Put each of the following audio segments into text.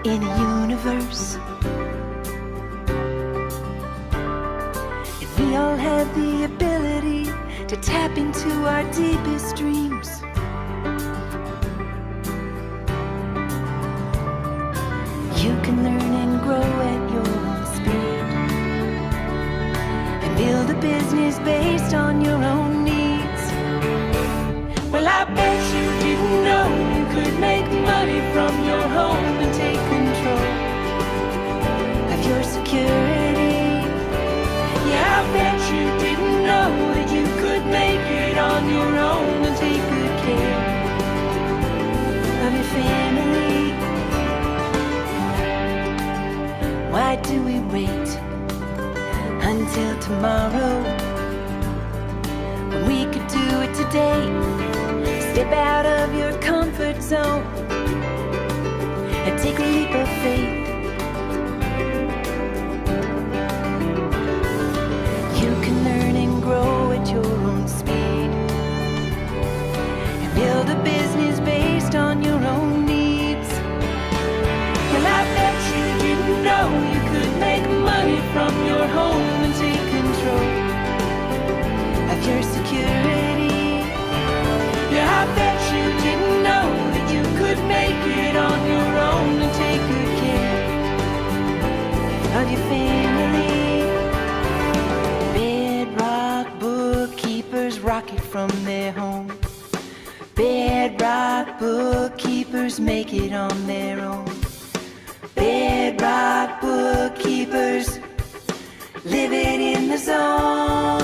in a universe, and we all have the ability to tap into our deepest dreams. You can learn and grow at your own speed, and build a business based on your own needs. Well, I bet you didn't know you could make money from your home and take control of your security. Yeah, I bet you didn't know that you could make it on your own and take good care of your family. Why do we wait until tomorrow when we could do it today? Step out of your comfort zone and take a leap of faith. You can learn and grow at your own speed, and build a business based on your own needs. Well, I bet you didn't know you could make money from your home and take control of your security. Yeah, I bet you didn't know that you could make it on your own and take good care of your family. Bedrock bookkeepers rock it from their home. Bedrock bookkeepers make it on their own. Bedrock bookkeepers living in the zone.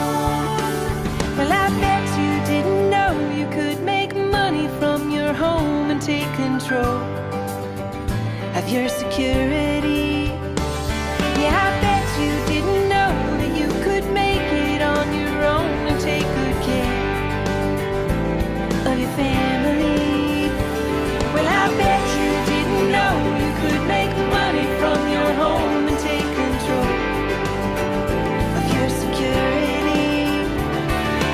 Well, I bet you didn't know you could make money from your home and take control of your security. Yeah, I bet you didn't know that you could make it on your own and take good care of your family. Well, I bet you didn't know you could make money from your home and take control of your security.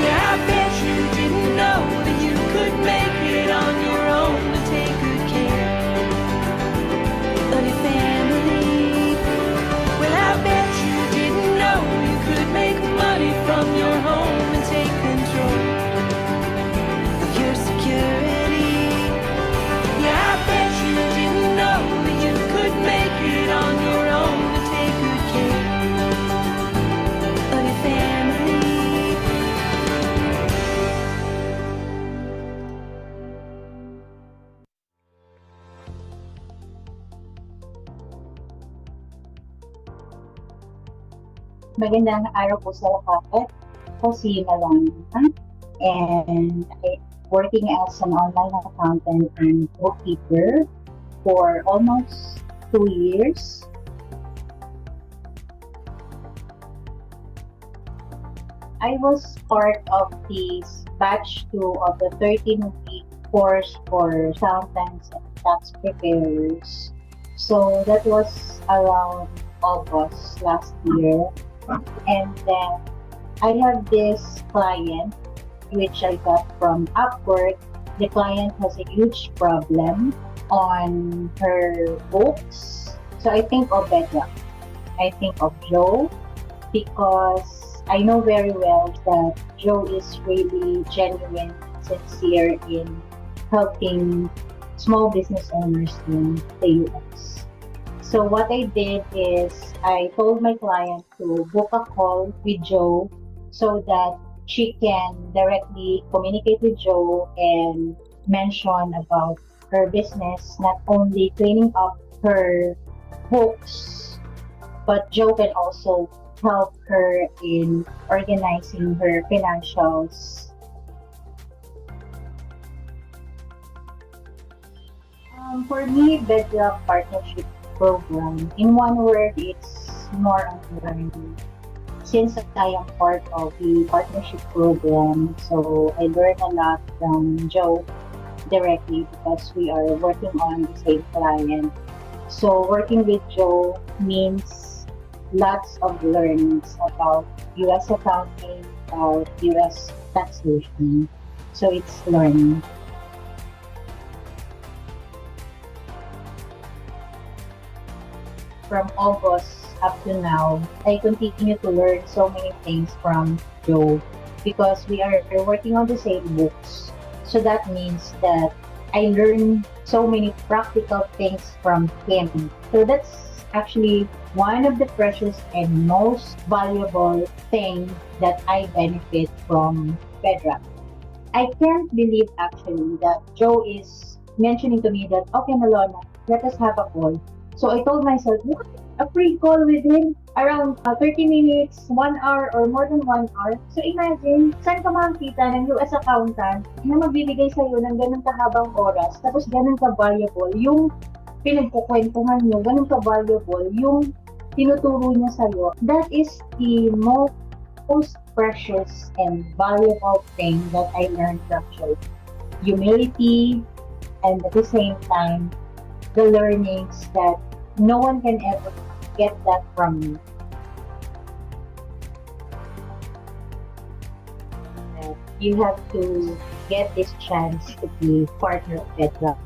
Yeah, I bet you didn't know that you could make it on your own and take good care of your family. Well, I bet you didn't know you could make money from your home and take control of your security. Yeah, I bet you didn't know that you could make it on your own and take good care of your family. Magandang araw po sa lahat. Ako si Malona, and I'm working as an online accountant and bookkeeper for almost 2 years. I was part of the batch 2 of the 13-week course for accountants and tax preparers. So that was around August last year. And then I have this client which I got from Upwork. The client has a huge problem on her books. So I think of Bedrock. I think of Joe because I know very well that Joe is really genuine, sincere in helping small business owners in the US. So what I did is I told my client to book a call with Joe so that she can directly communicate with Joe and mention about her business, not only cleaning up her books, but Joe can also help her in organizing her financials. For me, Bedrock Partnership Program, in one word, it's more on learning. Since I am part of the partnership program, so I learn a lot from Joe directly because we are working on the same client. So working with Joe means lots of learnings about US accounting, about US taxation. So it's learning. from August up to now, I continue to learn so many things from Joe because we are working on the same books. So that means that I learn so many practical things from him. So that's actually one of the precious and most valuable thing that I benefit from Bedrock. I can't believe actually that Joe is mentioning to me that, okay, Malona, let us have a call. So I told myself, what? A free call with him around 30 minutes, 1 hour, or more than 1 hour. So imagine, saan ka makakita ng US accountant na magbibigay sa'yo ng ganun kahabang oras, tapos ganun ka-valuable, yung pinagkukwentuhan nyo, ganun ka-valuable, yung tinuturo niya sa'yo. That is the most precious and valuable thing that I learned from Joe. Humility, and at the same time, the learnings that no one can ever get that from me. You have to get this chance to be partner of Bedrock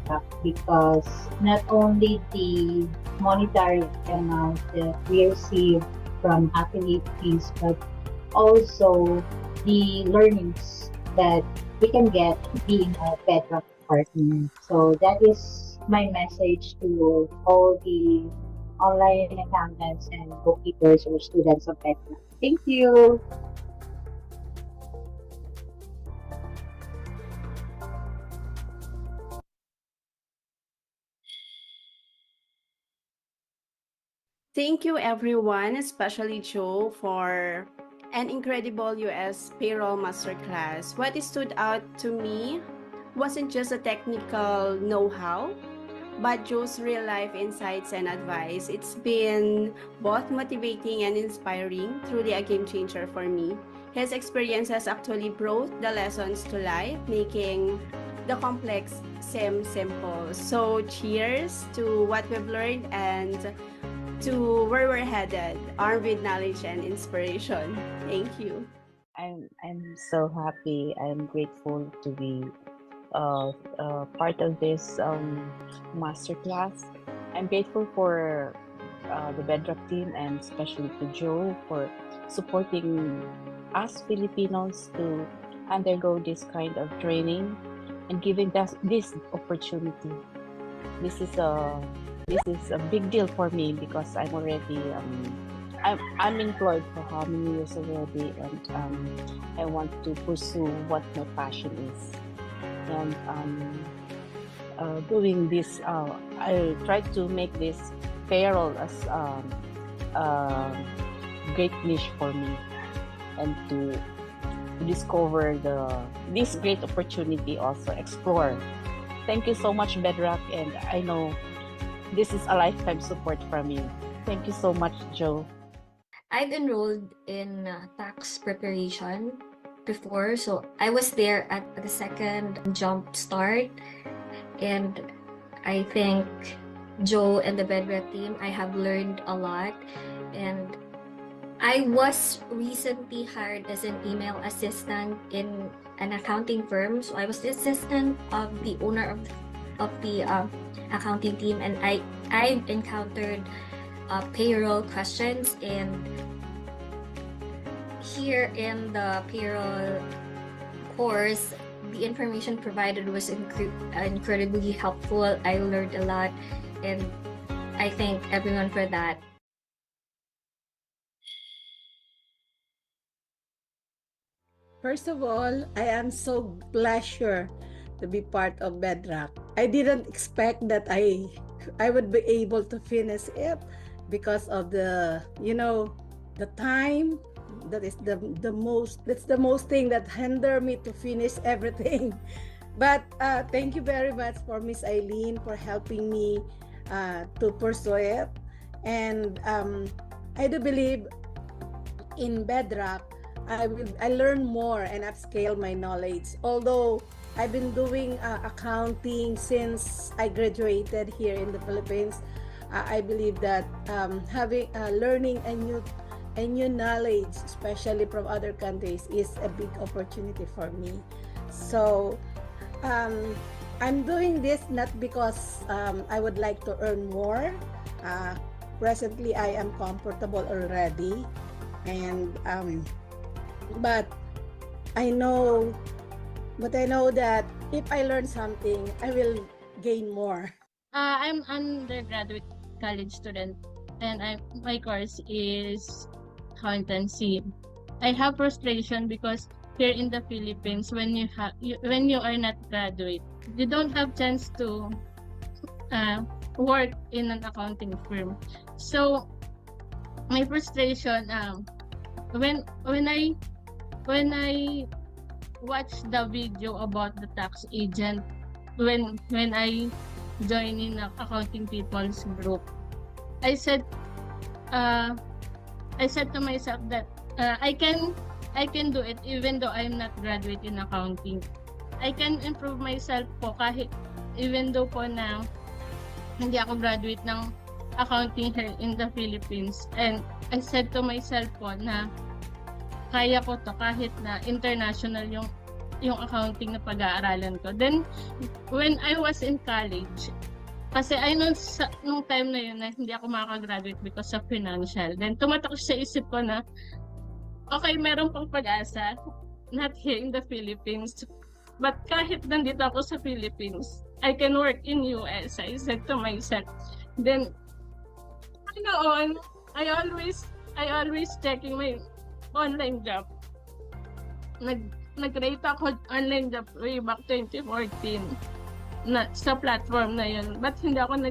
because not only the monetary amount that we receive from affiliate fees, but also the learnings that we can get being a Bedrock partner. So that is my message to all the online accountants and bookkeepers or students of Bedrock. Thank you. Thank you, everyone, especially Joe, for an incredible US payroll masterclass. What stood out to me wasn't just a technical know how, but Joe's real life insights and advice. It's been both motivating and inspiring, truly a game changer for me. His experiences actually brought the lessons to life, making the complex seem simple. So, cheers to what we've learned and to where we're headed, armed with knowledge and inspiration. Thank you. I'm so happy. I'm grateful to be part of this masterclass. I'm grateful for the Bedrock team and especially to Joe for supporting us Filipinos to undergo this kind of training and giving us this opportunity. This is a big deal for me because I'm already I'm employed for how many years already, and I want to pursue what my passion is. And doing this, I try to make this payroll as a great niche for me, and to discover this great opportunity, also explore. Thank you so much, Bedrock, and I know this is a lifetime support from you. Thank you so much, Joe. I've enrolled in tax preparation before, so I was there at the second jump start, and I think Joe and the Bedrock team, I have learned a lot, and I was recently hired as an email assistant in an accounting firm. So I was the assistant of the owner of the accounting team, and I encountered payroll questions, and here in the payroll course, the information provided was incredibly helpful. I learned a lot, and I thank everyone for that. First of all, I am so pleasure to be part of Bedrock. I didn't expect that I would be able to finish it because of the time. That is that's the most thing that hinder me to finish everything. But thank you very much for Miss Eileen for helping me to pursue it. And I do believe in Bedrock, I learn more and upscale my knowledge. Although I've been doing accounting since I graduated here in the Philippines, I believe that having learning a new knowledge, especially from other countries, is a big opportunity for me. So I'm doing this not because I would like to earn more. presently I am comfortable already, and but I know that if I learn something, I will gain more. I'm undergraduate college student, and my course is accountancy. I have frustration because here in the Philippines, when you are not graduate, you don't have chance to work in an accounting firm. So my frustration when I watched the video about the tax agent when I joined in the accounting people's group, I said uh I said to myself that I can do it even though I'm not graduate in accounting. I can improve myself po kahit even though po na hindi ako graduate ng accounting here in the Philippines. And I said to myself po na kaya ko to kahit na international yung accounting na pag-aaralan ko. Then when I was in college, kasi I know nung time na yun na hindi ako makaka-graduate because of financial. Then tumatak sa isip ko na okay, meron pang pag-asa, not here in the Philippines. But kahit nandito ako sa Philippines, I can work in US, I said to myself. Then, noon, I always checking my online job. Nag-rate ako online job way back 2014 na sa platform na yun. But hindi ako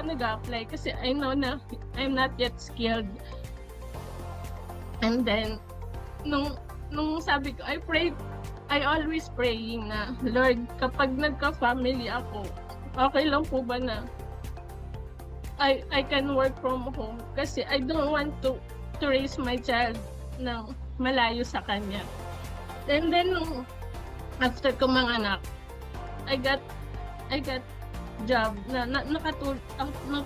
nag-apply kasi I know na I'm not yet skilled. And then nung sabi ko, I always praying na, Lord, kapag nagka-family ako, okay lang po ba na I can work from home kasi I don't want to raise my child ng malayo sa kanya. And then after ko manganak, I got job na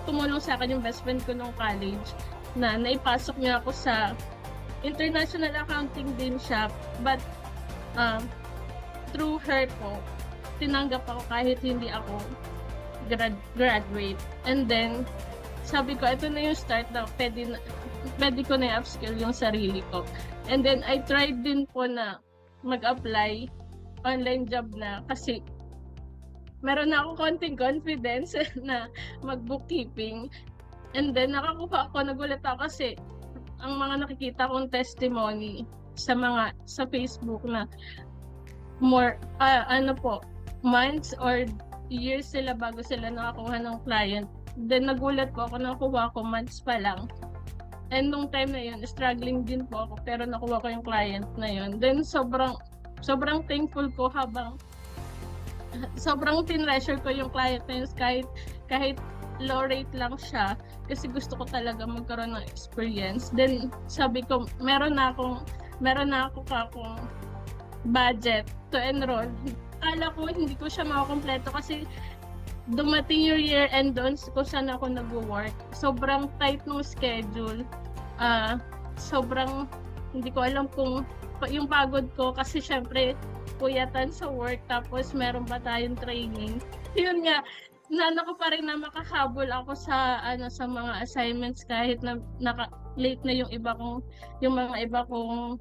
tumulong sa akin yung best friend ko nung college na naipasok niya ako sa international accounting din siya, but through her po tinanggap ako kahit hindi ako graduate. And then sabi ko ito na yung start na pwede ko na i-upskill yung sarili ko. And then I tried din po na mag-apply online job na kasi meron na akong konting confidence na mag-bookkeeping. And then nakakuha ako, nagulat ako kasi ang mga nakikita kong testimony sa Facebook na more months or years sila bago sila nakakuha ng client. Then nagulat po ako, nakuha ko months pa lang. And nung time na yun, struggling din po ako pero nakuha ko yung client na yun. Then sobrang thankful ko habang sobrang tinreasure ko yung client na yun kahit low rate lang siya kasi gusto ko talaga magkaroon ng experience. Then sabi ko, meron na akong budget to enroll. Akala ko hindi ko siya makakompleto kasi dumating yung year end doon kung saan ako nag-work. Sobrang tight ng schedule. Sobrang hindi ko alam kung yung pagod ko kasi syempre puyatan sa work tapos meron pa tayong training. Yun nga, ko pa rin na makahabol ako sa mga assignments kahit na late na yung mga iba kong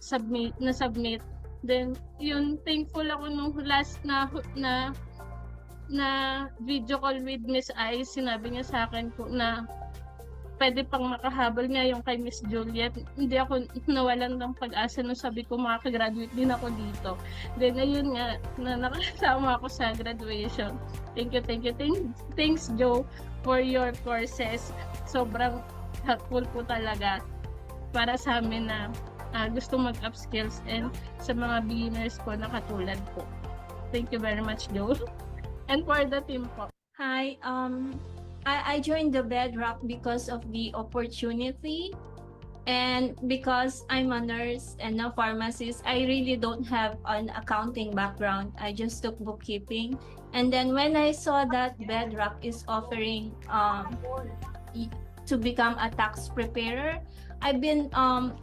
submit. Then yun, thankful ako nung last na video call with Miss I, sinabi niya sa akin na pwede pang makahabol nga yung kay Miss Juliet. Hindi ako nawalan ng pag-asa nung sabi ko makakagraduate din ako dito. Then ayun nga, na nakasama ako sa graduation. Thank you. Thanks Joe for your courses. Sobrang helpful po talaga para sa amin na gusto mag-upskills and sa mga beginners po na katulad po. Thank you very much, Joe. And for the team po. Hi, I joined the Bedrock because of the opportunity and because I'm a nurse and a pharmacist. I really don't have an accounting background. I just took bookkeeping. And then when I saw that Bedrock is offering to become a tax preparer, I've been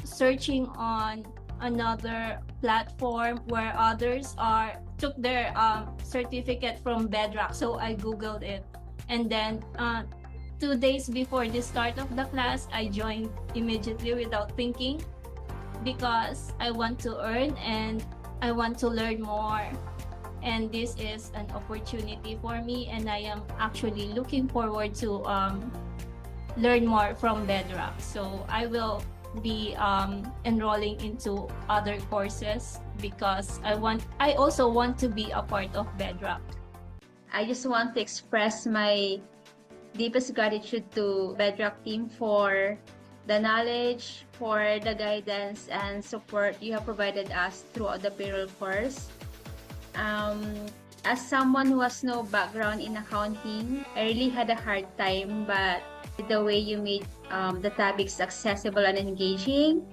searching on another platform where others took their certificate from Bedrock. So I googled it, and then 2 days before the start of the class, I joined immediately without thinking because I want to earn and I want to learn more. And this is an opportunity for me, and I am actually looking forward to learn more from Bedrock. So I will be enrolling into other courses because I also want to be a part of Bedrock. I just want to express my deepest gratitude to Bedrock team for the knowledge, for the guidance and support you have provided us throughout the payroll course. As someone who has no background in accounting, I really had a hard time, but the way you made the topics accessible and engaging,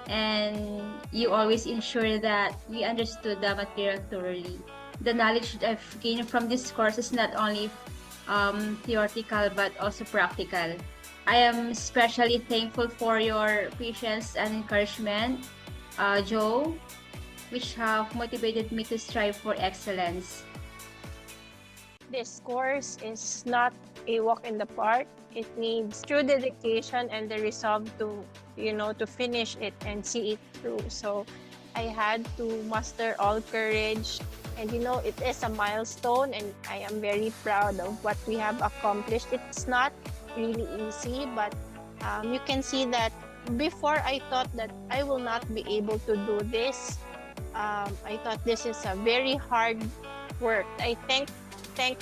and you always ensure that we understood the material thoroughly. The knowledge that I've gained from this course is not only theoretical but also practical. I am especially thankful for your patience and encouragement, Joe, which have motivated me to strive for excellence. This course is not a walk in the park. It needs true dedication and the resolve to, to finish it and see it through. So I had to muster all courage. And it is a milestone, and I am very proud of what we have accomplished. It's not really easy, but you can see that before I thought that I will not be able to do this. I thought this is a very hard work. I thank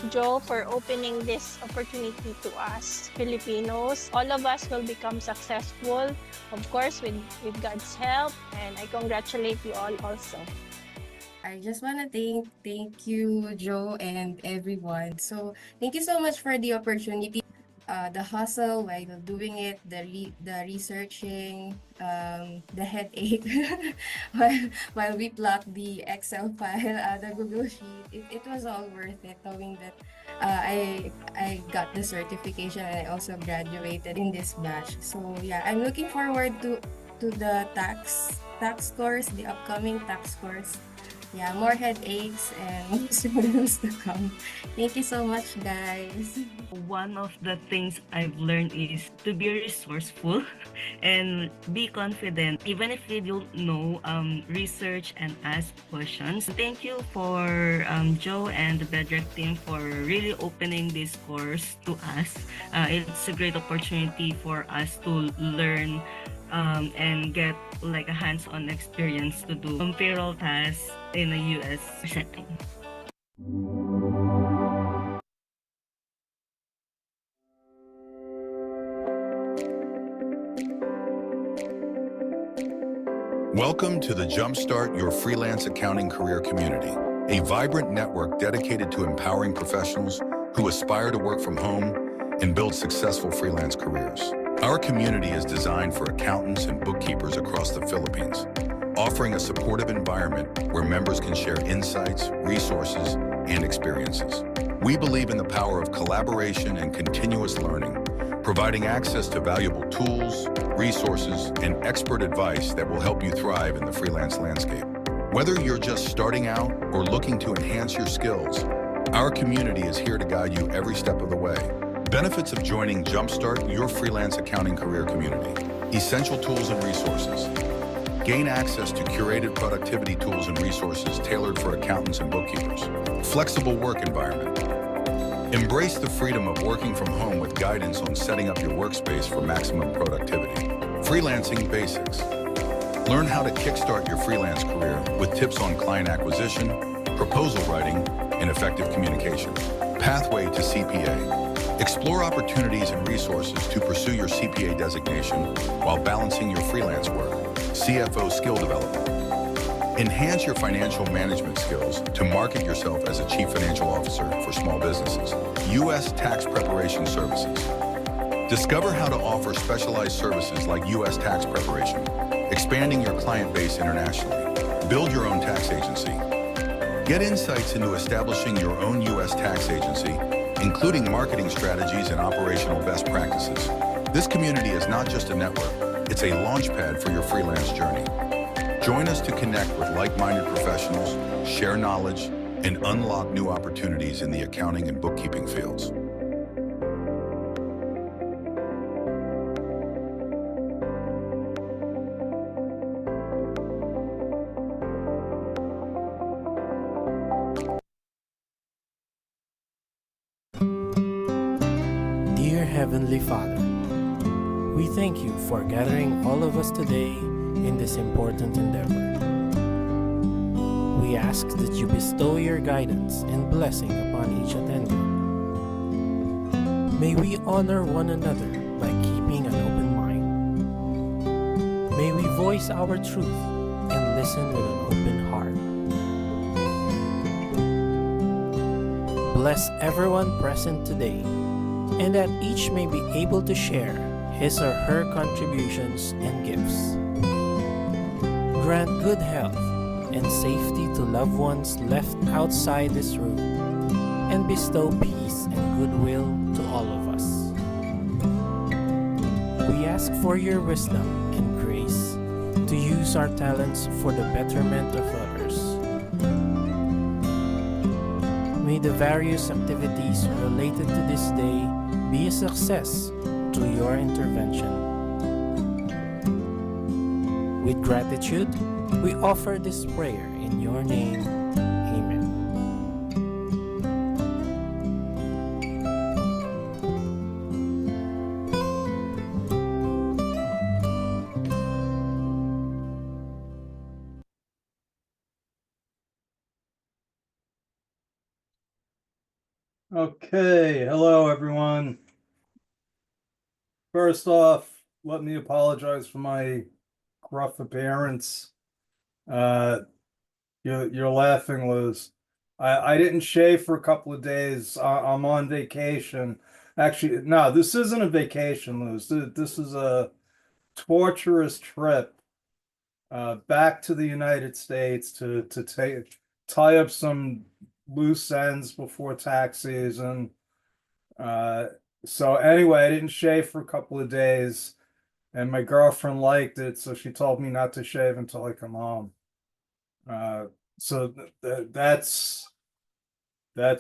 Joe for opening this opportunity to us Filipinos. All of us will become successful, of course, with God's help, and I congratulate you all also. I just want to thank you, Joe, and everyone. So thank you so much for the opportunity, the hustle while doing it, the researching, the headache while we plot the Excel file, the Google Sheet. It was all worth it, knowing that I got the certification and I also graduated in this batch. So yeah, I'm looking forward to the tax course, the upcoming tax course. Yeah, more headaches and more struggles to come. Thank you so much, guys. One of the things I've learned is to be resourceful and be confident, even if you don't know, research and ask questions. Thank you for Joe and the Bedrock team for really opening this course to us. It's a great opportunity for us to learn and get like a hands-on experience to do payroll tasks in a US setting. Welcome to the Jumpstart Your Freelance Accounting Career Community, a vibrant network dedicated to empowering professionals who aspire to work from home and build successful freelance careers. Our community is designed for accountants and bookkeepers across the Philippines, offering a supportive environment where members can share insights, resources, and experiences. We believe in the power of collaboration and continuous learning, providing access to valuable tools, resources, and expert advice that will help you thrive in the freelance landscape. Whether you're just starting out or looking to enhance your skills, our community is here to guide you every step of the way. Benefits of joining Jumpstart Your Freelance Accounting Career Community. Essential tools and resources. Gain access to curated productivity tools and resources tailored for accountants and bookkeepers. Flexible work environment. Embrace the freedom of working from home with guidance on setting up your workspace for maximum productivity. Freelancing basics. Learn how to kickstart your freelance career with tips on client acquisition, proposal writing, and effective communication. Pathway to CPA. Explore opportunities and resources to pursue your CPA designation while balancing your freelance work. CFO skill development. Enhance your financial management skills to market yourself as a chief financial officer for small businesses. U.S. tax preparation services. Discover how to offer specialized services like U.S. tax preparation, expanding your client base internationally. Build your own tax agency. Get insights into establishing your own U.S. tax agency, including marketing strategies and operational best practices. This community is not just a network, it's a launchpad for your freelance journey. Join us to connect with like-minded professionals, share knowledge, and unlock new opportunities in the accounting and bookkeeping fields. Dear Heavenly Father, we thank you for gathering all of us today in this important endeavor. We ask that you bestow your guidance and blessing upon each attendee. May we honor one another by keeping an open mind. May we voice our truth and listen with an open heart. Bless everyone present today, and that each may be able to share his or her contributions and gifts. Grant good health and safety to loved ones left outside this room, and bestow peace and goodwill to all of us. We ask for your wisdom and grace to use our talents for the betterment of others. May the various activities related to this day be a success through your intervention. With gratitude, we offer this prayer in your name. Amen. Okay, hello everyone. First off, let me apologize for my gruff appearance. You're laughing, Liz. I didn't shave for a couple of days. I'm on vacation. Actually, no, this isn't a vacation, Liz. This is a torturous trip back to the United States to tie up some loose ends before tax season. So anyway, I didn't shave for a couple of days, and my girlfriend liked it, so she told me not to shave until I come home. So that's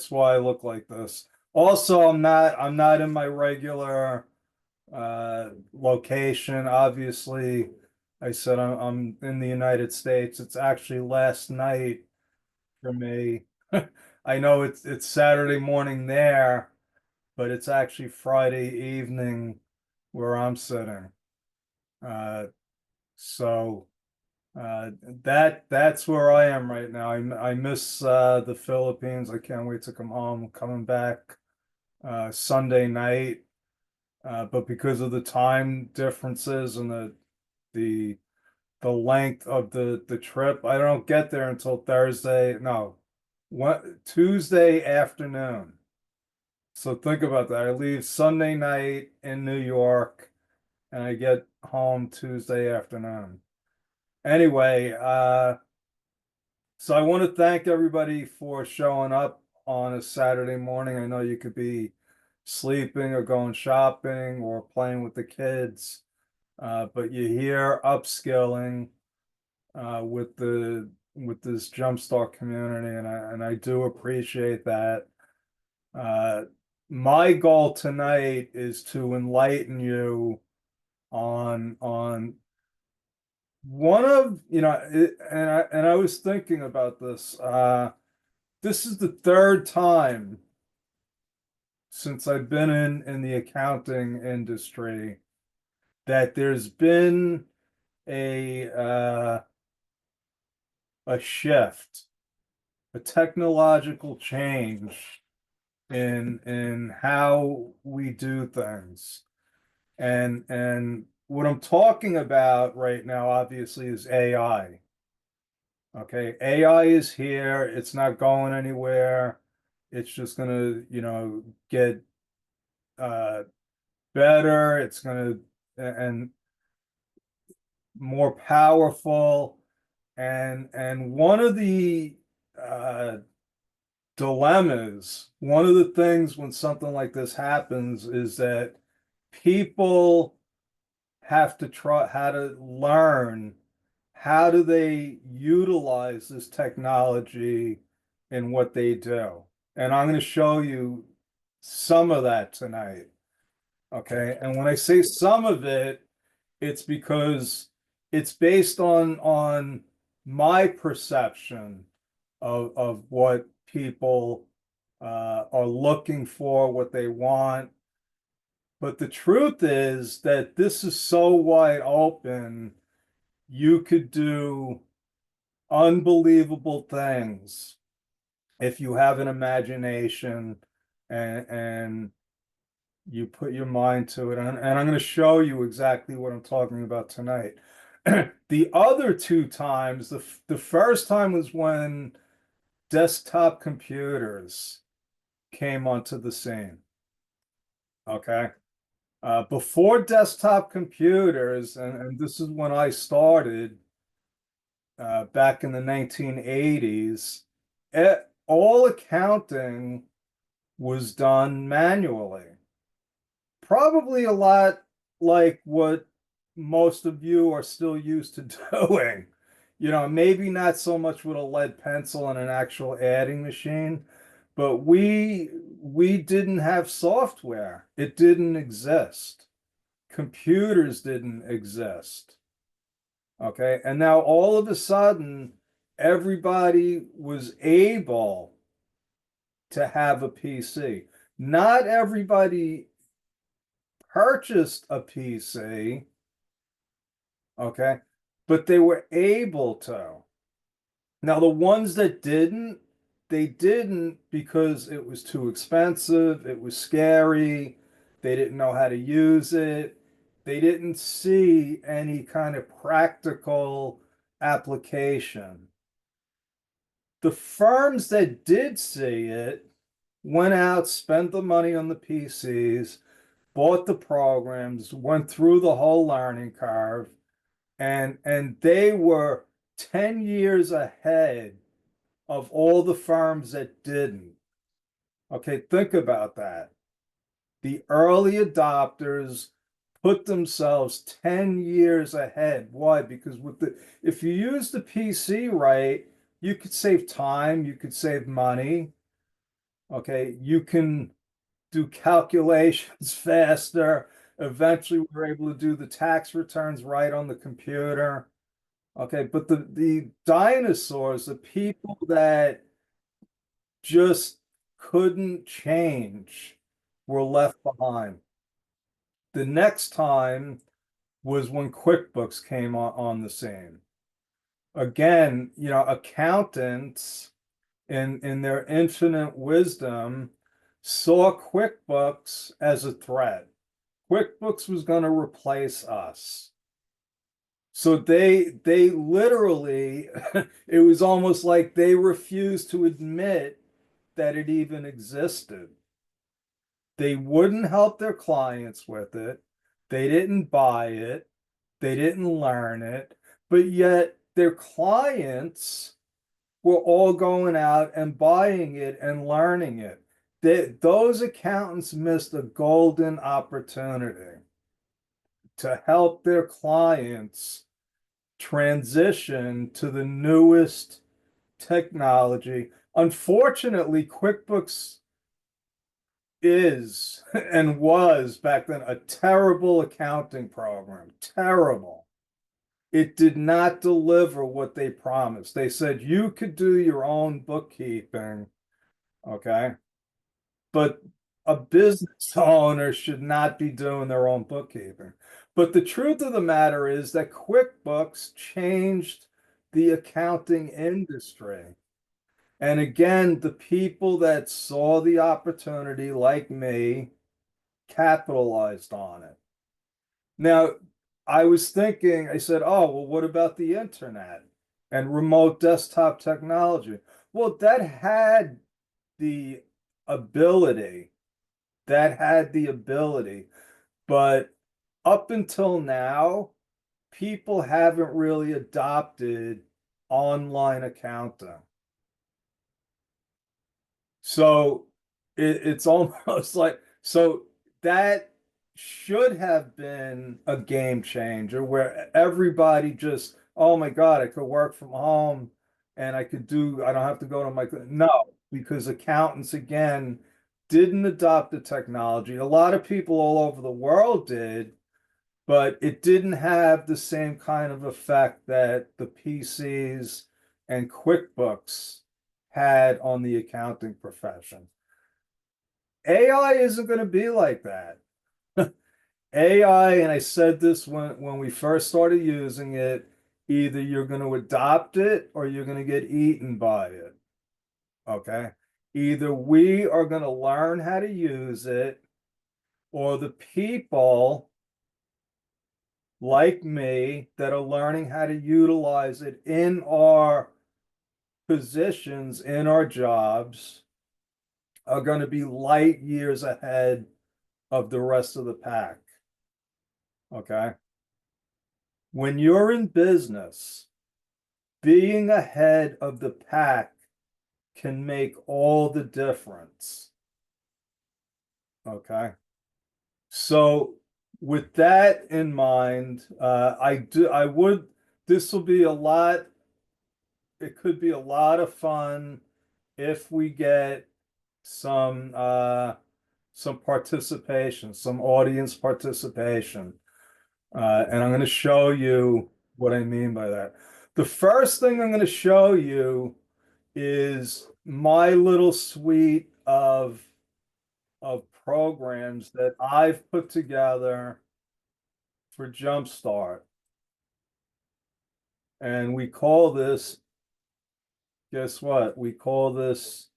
why I look like this. Also, I'm not in my regular location. Obviously, I said I'm in the United States. It's actually last night for me. I know it's Saturday morning there, but it's actually Friday evening where I'm sitting. So that's where I am right now. I miss the Philippines. I can't wait to come home. I'm coming back Sunday night. But because of the time differences and the length of the trip, I don't get there until Thursday. No, what Tuesday afternoon. So think about that. I leave Sunday night in New York and I get home Tuesday afternoon. Anyway, so I want to thank everybody for showing up on a Saturday morning. I know you could be sleeping or going shopping or playing with the kids, but you're here upskilling with this Jumpstart community, and I do appreciate that. My goal tonight is to enlighten you on one of, and I was thinking about this. This is the third time since I've been in the accounting industry that there's been a shift, a technological change in how we do things. And what I'm talking about right now, obviously, is AI. Okay, AI is here. It's not going anywhere. It's just gonna, get better. It's gonna and more powerful. And one of the dilemmas, one of the things when something like this happens is that people have to try how to learn how do they utilize this technology in what they do. And I'm going to show you some of that tonight. Okay. And when I say some of it, it's because it's based on my perception of what people are looking for, what they want. But the truth is that this is so wide open, you could do unbelievable things if you have an imagination and you put your mind to it. And I'm going to show you exactly what I'm talking about tonight. The other two times, the first time was when desktop computers came onto the scene. Okay. Before desktop computers, and this is when I started back in the 1980s, all accounting was done manually. Probably a lot like what most of you are still used to doing. You know, maybe not so much with a lead pencil and an actual adding machine, but we didn't have software. It didn't exist. Computers didn't exist. Okay. And now all of a sudden, everybody was able to have a PC. Not everybody purchased a PC, okay, but they were able to. Now, the ones that didn't, they didn't because it was too expensive, it was scary, they didn't know how to use it, they didn't see any kind of practical application. The firms that did see it went out, spent the money on the PCs, bought the programs, went through the whole learning curve, and they were 10 years ahead of all the firms that didn't. Okay, think about that. The early adopters put themselves 10 years ahead. Why? Because if you use the PC right, you could save time, you could save money. Okay, you can do calculations faster. Eventually, we were able to do the tax returns right on the computer. Okay, but the dinosaurs, the people that just couldn't change, were left behind. The next time was when QuickBooks came on the scene. Again, you know, accountants in their infinite wisdom saw QuickBooks as a threat. QuickBooks was going to replace us. So they literally, it was almost like they refused to admit that it even existed. They wouldn't help their clients with it. They didn't buy it. They didn't learn it. But yet their clients were all going out and buying it and learning it. Those accountants missed a golden opportunity to help their clients transition to the newest technology. Unfortunately, QuickBooks is and was back then a terrible accounting program. Terrible. It did not deliver what they promised. They said you could do your own bookkeeping, okay? But a business owner should not be doing their own bookkeeping. But the truth of the matter is that QuickBooks changed the accounting industry. And again, the people that saw the opportunity, like me, capitalized on it. Now, I was thinking, I said, oh, well, what about the internet and remote desktop technology? Well, that had the ability, but up until now, people haven't really adopted online accounting. So it's almost like, so that should have been a game changer where everybody just, oh my God, I could work from home and I don't have to go to my, no, because accountants, again, didn't adopt the technology. A lot of people all over the world did, but it didn't have the same kind of effect that the PCs and QuickBooks had on the accounting profession. AI isn't going to be like that. AI, and I said this when we first started using it, either you're going to adopt it or you're going to get eaten by it. Okay. Either we are going to learn how to use it, or the people like me that are learning how to utilize it in our positions, in our jobs, are going to be light years ahead of the rest of the pack. Okay. When you're in business, being ahead of the pack can make all the difference. Okay. So with that in mind, this will be a lot, it could be a lot of fun if we get some participation, some audience participation. And I'm going to show you what I mean by that. The first thing I'm going to show you is my little suite of programs that I've put together for Jumpstart. And we call this, guess what? We call this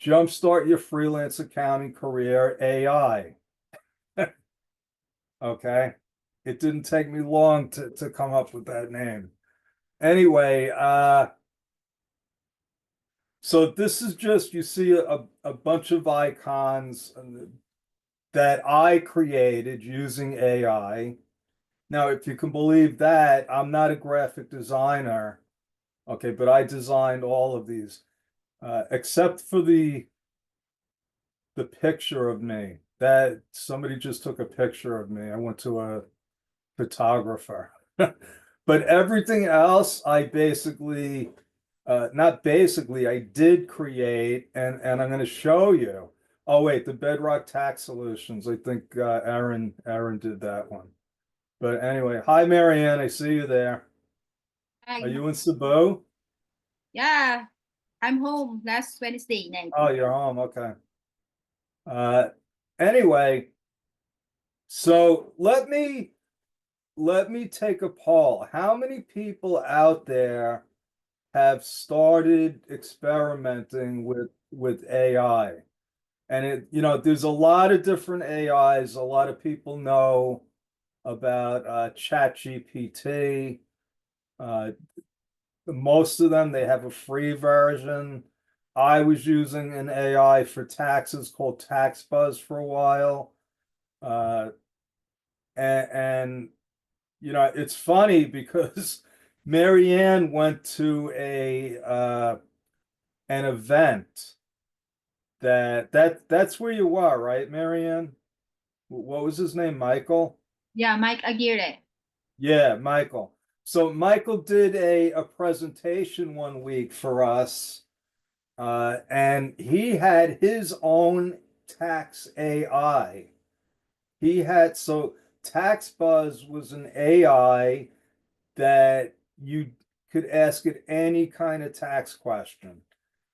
Jumpstart Your Freelance Accounting Career AI. Okay. It didn't take me long to come up with that name. Anyway, so this is just, you see a bunch of icons that I created using AI. Now, if you can believe that, I'm not a graphic designer, okay, but I designed all of these, except for the picture of me. That somebody just took a picture of me. I went to a photographer. But everything else, I basically, not basically, I did create, and I'm going to show you. Oh, wait, the Bedrock Tax Solutions. I think Aaron did that one. But anyway, hi, Marianne. I see you there. Hi. Are you in Cebu? Yeah, I'm home last Wednesday night. Oh, you're home. Okay. Uh, anyway, so let me take a poll. How many people out there have started experimenting with AI? And there's a lot of different AIs. A lot of people know about ChatGPT. Most of them, they have a free version. I was using an AI for taxes called TaxBuzz for a while. Uh, and it's funny because Marianne went to an event that's where you are, right, Marianne? What was his name? Michael? Yeah, Mike Aguirre. Yeah, Michael. So Michael did a presentation one week for us, and he had his own tax AI. So TaxBuzz was an AI that you could ask it any kind of tax question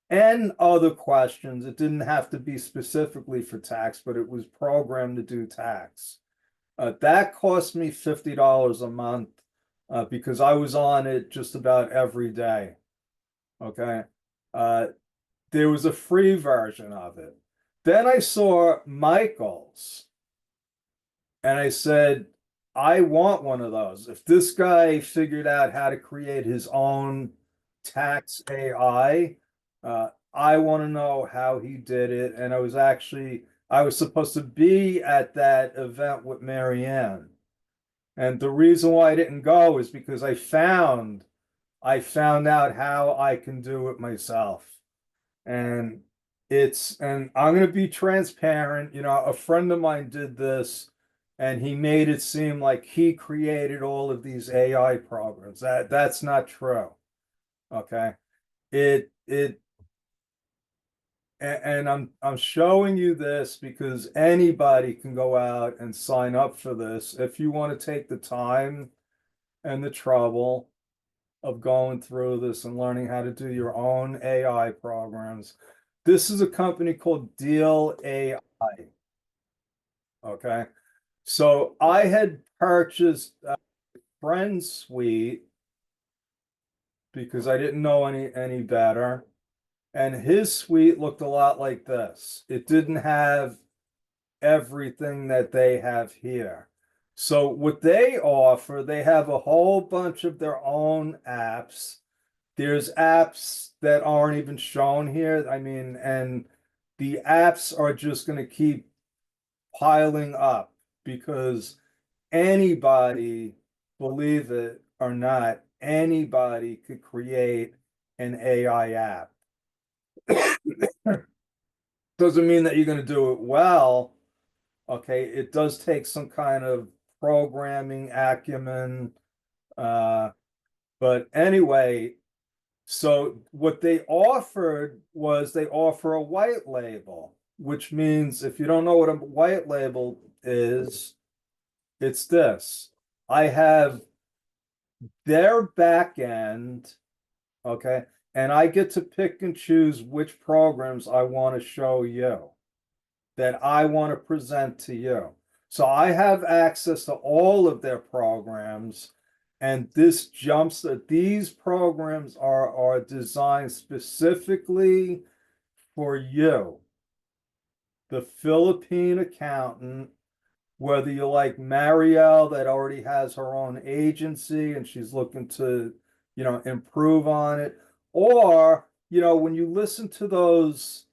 and other questions. It didn't have to be specifically for tax, but it was programmed to do tax. That cost me $50 a month because I was on it just about every day. Okay. There was a free version of it. Then I saw Michael's and I said, I want one of those. If this guy figured out how to create his own tax AI, I want to know how he did it. And I was supposed to be at that event with Marianne. And the reason why I didn't go is because I found out how I can do it myself. And and I'm going to be transparent. A friend of mine did this and he made it seem like he created all of these AI programs. That's not true. Okay. It and I'm showing you this because anybody can go out and sign up for this if you want to take the time and the trouble of going through this and learning how to do your own AI programs. This is a company called Deal AI. Okay. So I had purchased a friend's suite because I didn't know any better. And his suite looked a lot like this. It didn't have everything that they have here. So what they offer, they have a whole bunch of their own apps. There's apps that aren't even shown here. I mean, and the apps are just going to keep piling up because anybody, believe it or not, anybody could create an AI app. Doesn't mean that you're going to do it well. Okay, it does take some kind of programming acumen. But anyway, so what they offered was they offer a white label, which means if you don't know what a white label is, it's this. I have their back end, okay, and I get to pick and choose which programs I want to show you, that I want to present to you. So I have access to all of their programs, and this jumps that these programs are designed specifically for you, the Philippine accountant, whether you like Marielle that already has her own agency and she's looking to, improve on it, or, when you listen to those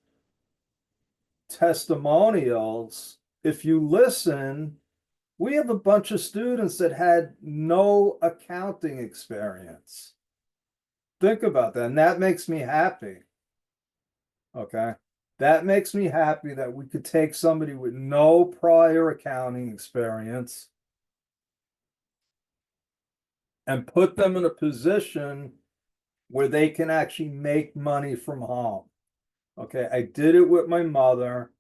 testimonials, if you listen, we have a bunch of students that had no accounting experience. Think about that. And that makes me happy. Okay. That makes me happy that we could take somebody with no prior accounting experience and put them in a position where they can actually make money from home. Okay. I did it with my mother.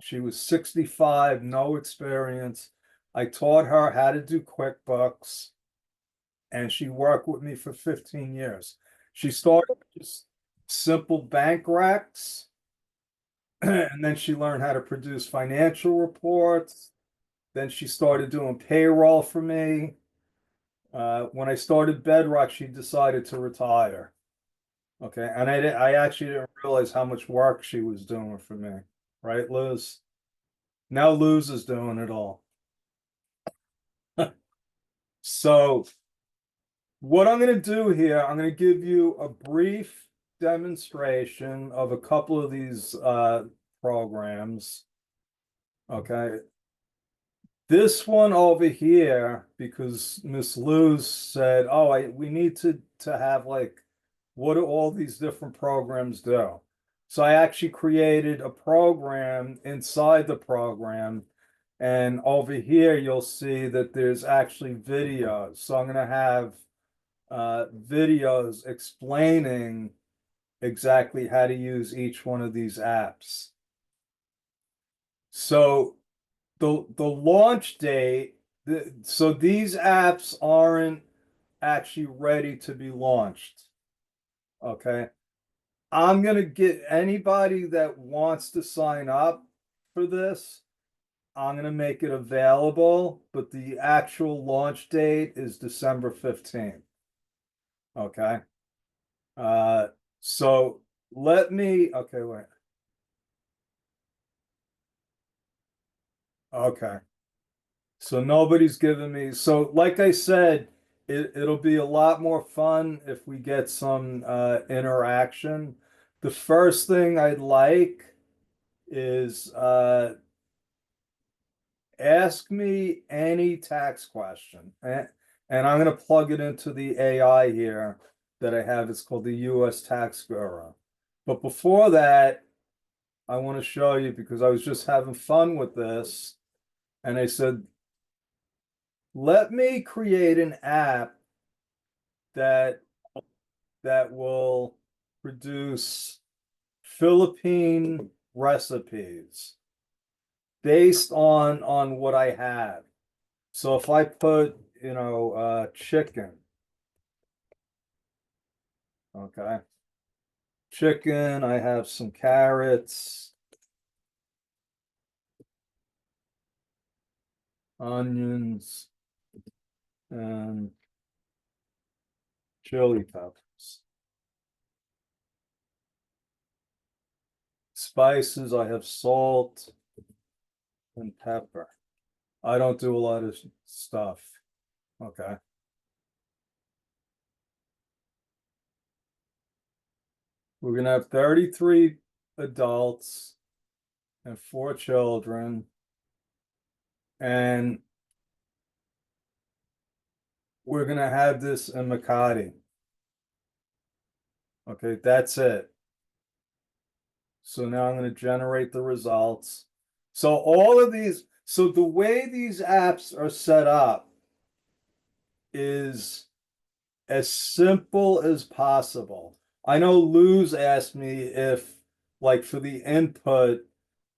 She was 65, no experience. I taught her how to do QuickBooks, and she worked with me for 15 years. She started with just simple bank recs, and then she learned how to produce financial reports. Then she started doing payroll for me. When I started Bedrock, she decided to retire. Okay, and I actually didn't realize how much work she was doing for me, right, Liz? Now Luz is doing it all. So what I'm going to do here, I'm going to give you a brief demonstration of a couple of these programs. Okay. This one over here, because Miss Luz said, oh, we need to have like, what do all these different programs do? So I actually created a program inside the program. And over here, you'll see that there's actually videos. So I'm going to have videos explaining exactly how to use each one of these apps. So the launch date, so these apps aren't actually ready to be launched. Okay. I'm going to get anybody that wants to sign up for this. I'm going to make it available, but the actual launch date is December 15th. Okay. So okay, wait. Okay. So nobody's giving me, so like I said, it'll be a lot more fun if we get some interaction. The first thing I'd like is ask me any tax question. And I'm going to plug it into the AI here that I have. It's called the US Tax Bureau. But before that, I want to show you because I was just having fun with this. And I said, let me create an app that will produce Philippine recipes based on what I have. So if I put, chicken, okay, chicken, I have some carrots. onions, and chili peppers. Spices, I have salt and pepper. I don't do a lot of stuff. Okay. We're gonna have 33 adults and 4 children. And we're gonna have this in Makati. Okay, that's it. So now I'm going to generate the results. So all of these, so the way these apps are set up is as simple as possible. I know Lou's asked me if, like for the input,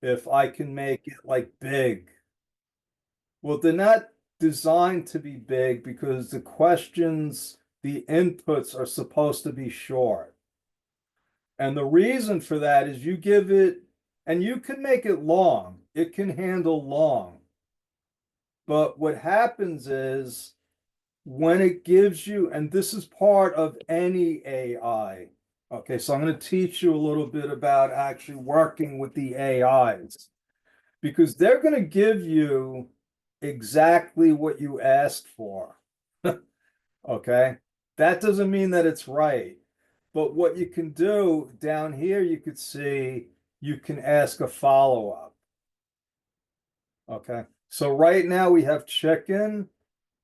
if I can make it like big. Well, they're not designed to be big because the questions, the inputs are supposed to be short. And the reason for that is you give it, and you can make it long, it can handle long. But what happens is when it gives you, and this is part of any AI. Okay, so I'm going to teach you a little bit about actually working with the AIs because they're going to give you exactly what you asked for. Okay, that doesn't mean that it's right. But what you can do down here, you could see you can ask a follow-up. Okay, so right now we have chicken.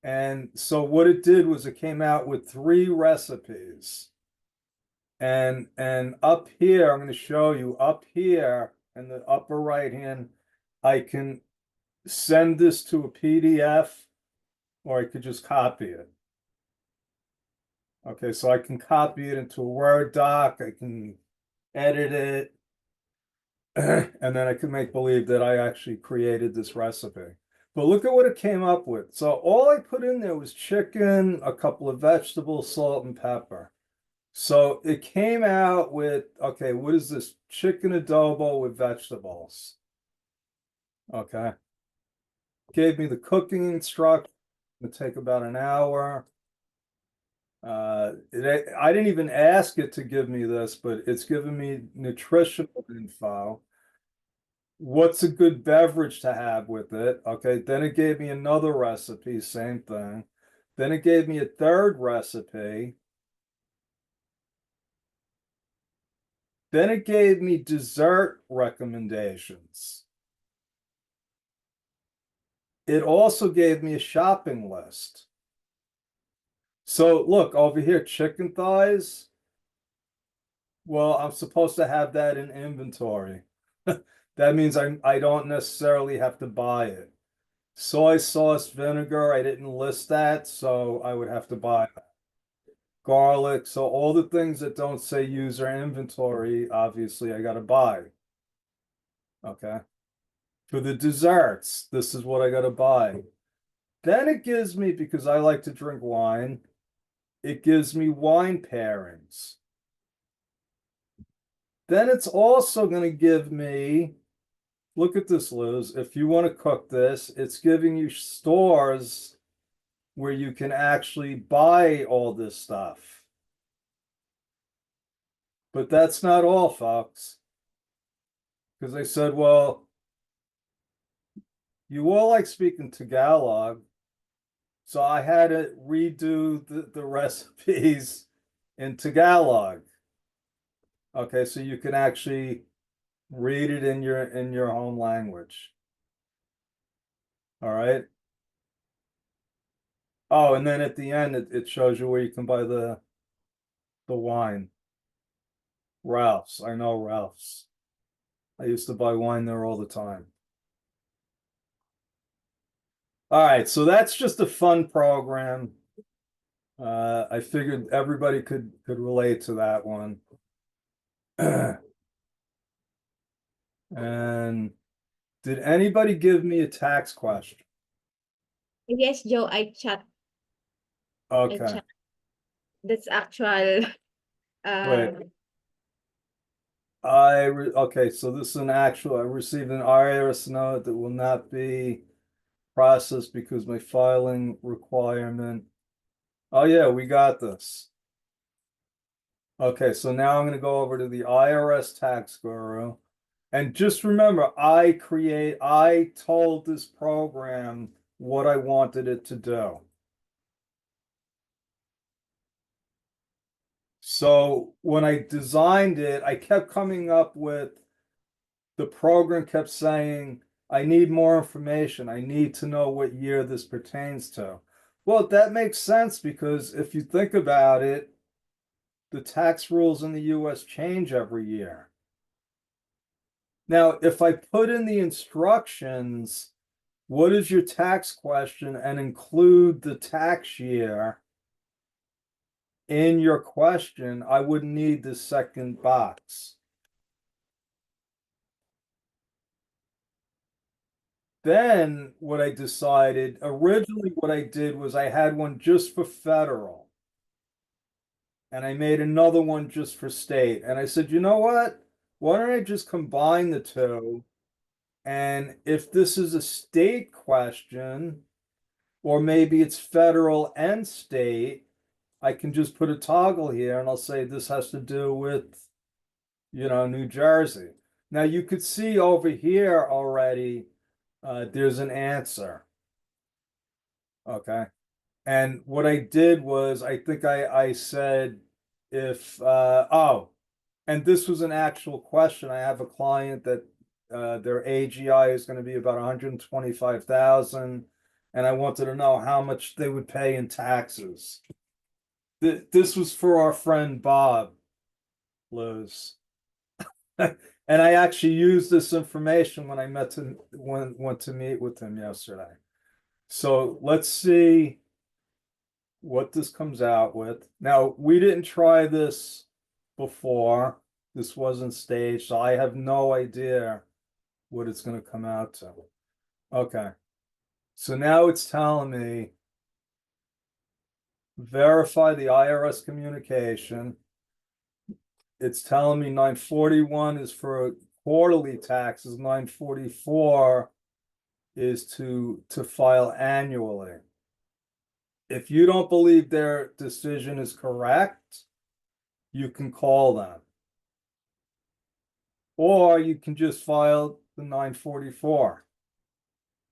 And so what it did was it came out with 3 recipes. And up here, I'm going to show you up here in the upper right hand, I can send this to a PDF or I could just copy it. Okay, so I can copy it into a Word doc, I can edit it, and then I can make believe that I actually created this recipe. But look at what it came up with. So all I put in there was chicken, a couple of vegetables, salt, and pepper. So it came out with, okay, what is this? Chicken adobo with vegetables. Okay. Gave me the cooking instruction. It would take about an hour. I didn't even ask it to give me this, but it's given me nutritional info. What's a good beverage to have with it? Okay, then it gave me another recipe, same thing. Then it gave me a third recipe. Then it gave me dessert recommendations. It also gave me a shopping list. So look over here, chicken thighs. Well, I'm supposed to have that in inventory. That means I don't necessarily have to buy it. Soy sauce, vinegar, I didn't list that, so I would have to buy that. Garlic, so all the things that don't say user inventory, obviously I gotta buy. Okay. For the desserts, this is what I gotta buy. Then it gives me, because I like to drink wine, it gives me wine pairings. Then it's also going to give me, look at this, Liz. If you want to cook this, it's giving you stores where you can actually buy all this stuff. But that's not all, folks. Because they said, well, you all like speaking Tagalog. So I had to redo the recipes in Tagalog. Okay, so you can actually read it in your home language. All right. Oh, and then at the end it shows you where you can buy the wine. Ralph's. I know Ralph's. I used to buy wine there all the time. All right, so that's just a fun program. I figured everybody could relate to that one. And did anybody give me a tax question? Yes, Joe, I chat. I Okay. chat. That's actual. Wait. Okay, so this is an actual, I received an IRS note that will not be process because my filing requirement. Oh yeah, we got this. Okay, so now I'm going to go over to the IRS Tax Guru. And just remember, I told this program what I wanted it to do. So when I designed it, I kept coming up with, the program kept saying, I need more information. I need to know what year this pertains to. Well, that makes sense because if you think about it, the tax rules in the US change every year. Now, if I put in the instructions, what is your tax question, and include the tax year in your question, I wouldn't need the second box. Then what I decided, originally what I did was I had one just for federal. And I made another one just for state. And I said, you know what? Why don't I just combine the two? And if this is a state question, or maybe it's federal and state, I can just put a toggle here and I'll say this has to do with, New Jersey. Now you could see over here already, there's an answer. Okay. And what I did was, I think I said, if, and this was an actual question. I have a client that their AGI is going to be about 125,000, and I wanted to know how much they would pay in taxes. This was for our friend Bob, Liz. And I actually used this information when I went to meet with him yesterday. So let's see what this comes out with. Now, we didn't try this before. This wasn't staged, so I have no idea what it's going to come out to. Okay. So now it's telling me verify the IRS communication. It's telling me 941 is for quarterly taxes, 944 is to file annually. If you don't believe their decision is correct, you can call them. Or you can just file the 944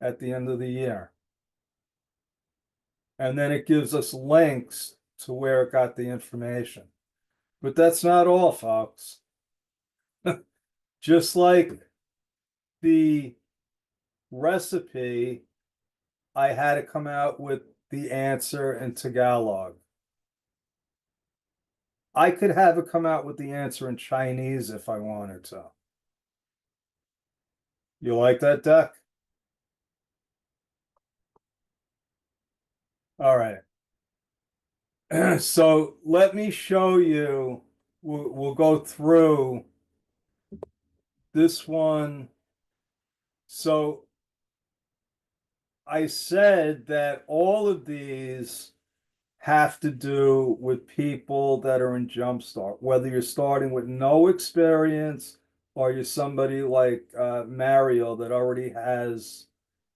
at the end of the year. And then it gives us links to where it got the information. But that's not all, folks. Just like the recipe, I had to come out with the answer in Tagalog. I could have it come out with the answer in Chinese if I wanted to. You like that, Deck? All right. So let me show you. We'll go through this one. So I said that all of these have to do with people that are in Jumpstart, whether you're starting with no experience or you're somebody like Mario that already has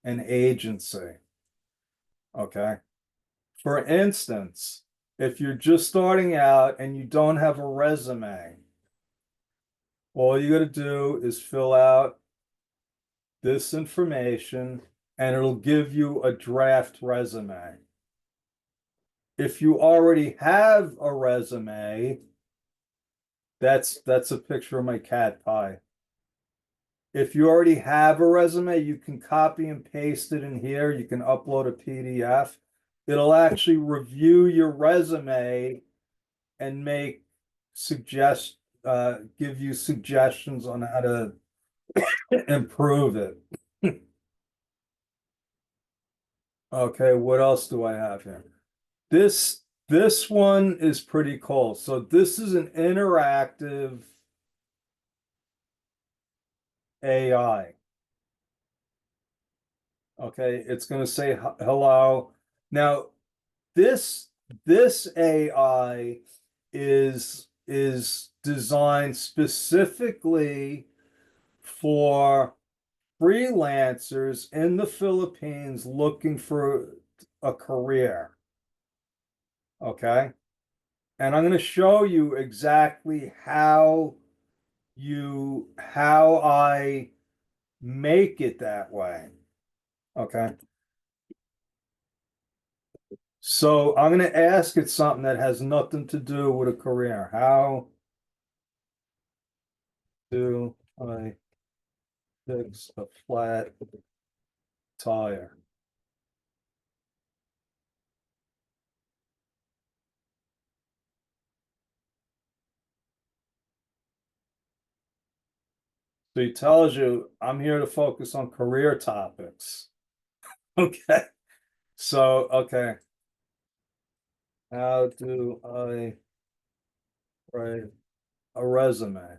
an agency. Okay. For instance, if you're just starting out and you don't have a resume, all you got to do is fill out this information and it'll give you a draft resume. If you already have a resume, that's a picture of my cat pie. If you already have a resume, you can copy and paste it in here. You can upload a PDF. It'll actually review your resume and give you suggestions on how to improve it. Okay, what else do I have here? This one is pretty cool. So this is an interactive AI. Okay, it's going to say hello. Now, this AI is designed specifically for freelancers in the Philippines looking for a career. Okay. And I'm going to show you exactly how I make it that way. Okay. So I'm going to ask it something that has nothing to do with a career. How do I fix a flat tire? So he tells you, I'm here to focus on career topics. Okay. So, okay. How do I write a resume?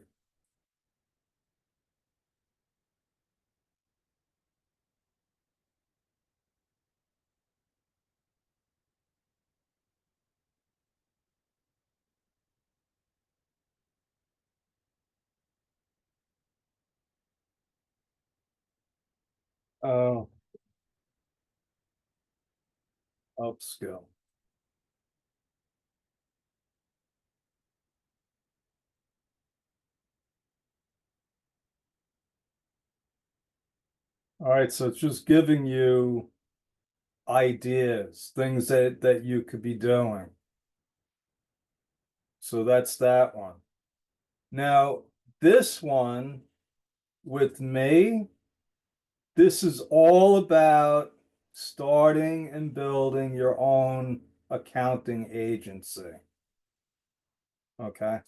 Oh, upskill. All right, so it's just giving you ideas, things that you could be doing. So that's that one. Now, this one with me, this is all about starting and building your own accounting agency. Okay.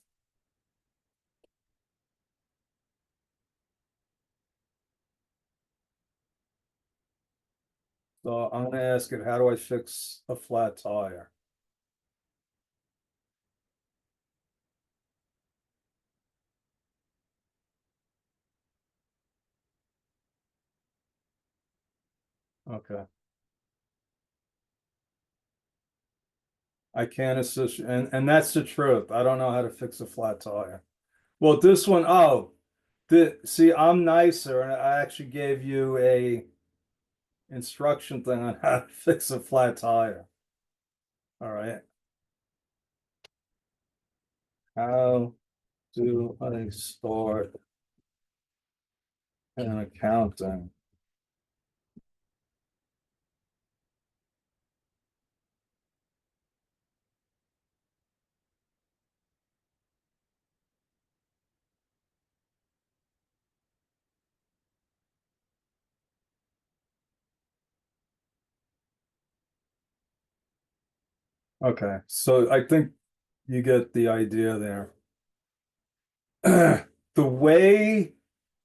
So I'm going to ask it, how do I fix a flat tire? Okay. I can't assist you. And that's the truth. I don't know how to fix a flat tire. Well, this one, oh, see, I'm nicer, and I actually gave you a instruction thing on how to fix a flat tire. All right. How do I start an accounting? Okay, so I think you get the idea there. The way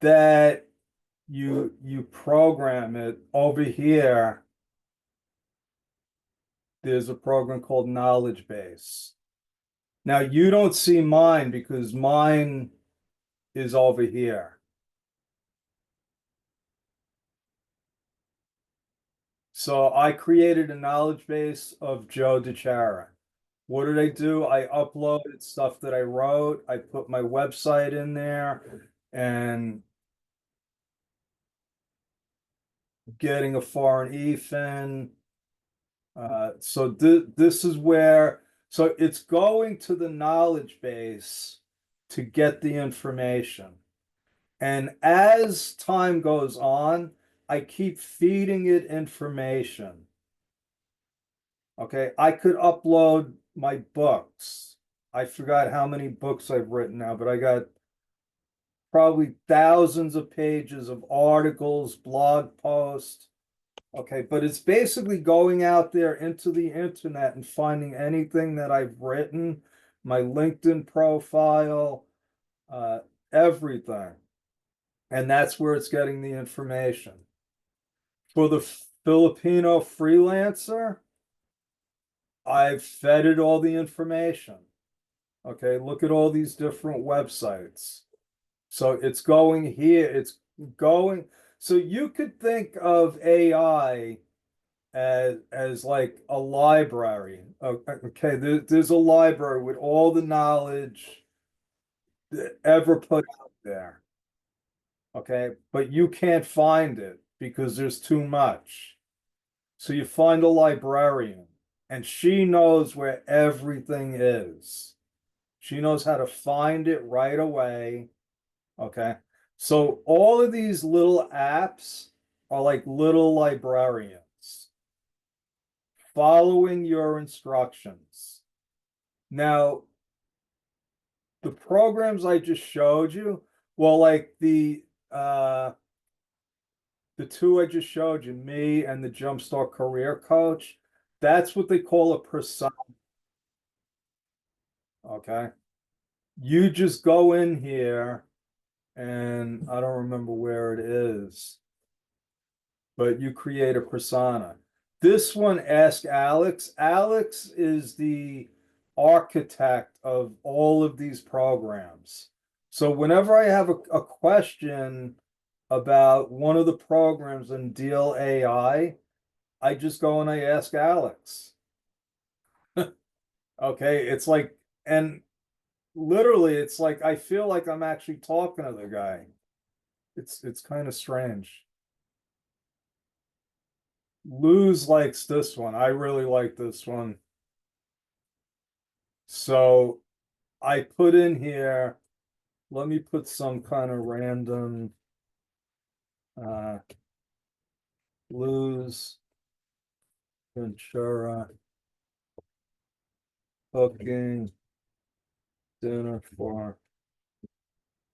that you program it over here, there's a program called Knowledge Base. Now you don't see mine because mine is over here. So I created a knowledge base of Joe DiChara. What did I do? I uploaded stuff that I wrote. I put my website in there and getting a foreign EFIN. So this is where, so it's going to the knowledge base to get the information. And as time goes on, I keep feeding it information. Okay, I could upload my books. I forgot how many books I've written now, but I got probably thousands of pages of articles, blog posts. Okay, but it's basically going out there into the internet and finding anything that I've written, my LinkedIn profile, everything. And that's where it's getting the information. For the Filipino freelancer, I've fed it all the information. Okay, look at all these different websites. So it's going here, it's going. So you could think of AI as like a library. Okay, there's a library with all the knowledge ever put out there. Okay, but you can't find it because there's too much. So you find a librarian, and she knows where everything is. She knows how to find it right away. Okay, so all of these little apps are like little librarians following your instructions. Now, the programs I just showed you, well, like the two I just showed you, me and the Jumpstart Career Coach, that's what they call a persona. Okay. You just go in here and I don't remember where it is, but you create a persona. This one, ask Alex. Alex is the architect of all of these programs. So whenever I have a question about one of the programs in Deal I just go and I ask Alex. Okay, it's like, and literally, it's like I feel like I'm actually talking to the guy. It's kind of strange. Luz likes this one. I really like this one. So I put in here, let me put some kind of random Luz Ventura cooking dinner for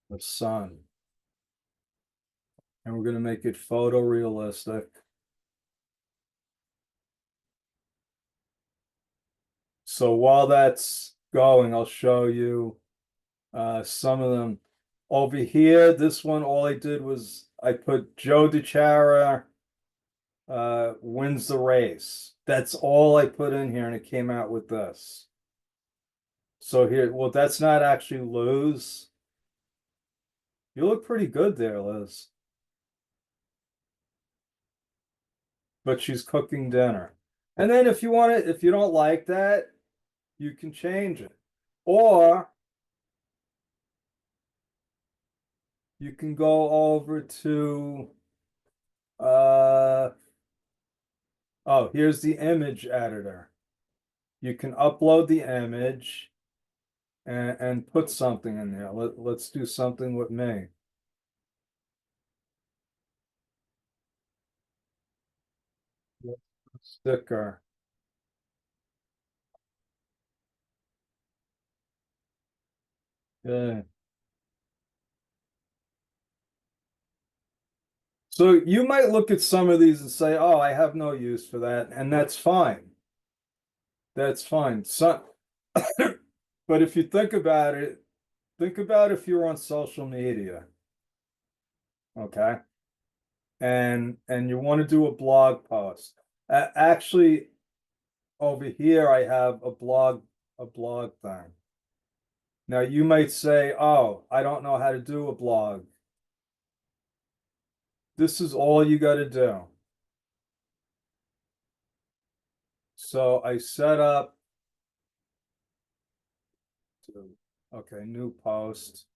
the son. And we're going to make it photorealistic. So while that's going, I'll show you some of them. Over here, this one, all I did was I put Joe DiChara wins the race. That's all I put in here, and it came out with this. So here, well, that's not actually Liz. You look pretty good there, Liz. But she's cooking dinner. And then if you want it, if you don't like that, you can change it. Or you can go over to oh, here's the image editor. You can upload the image and put something in there. Let's do something with me. Sticker. Yeah. So you might look at some of these and say, oh, I have no use for that. And that's fine. That's fine. So, but if you think about it, think about if you're on social media, okay? And you want to do a blog post. Actually, over here I have a blog thing. Now you might say, oh, I don't know how to do a blog. This is all you got to do. So I set up, okay, new post.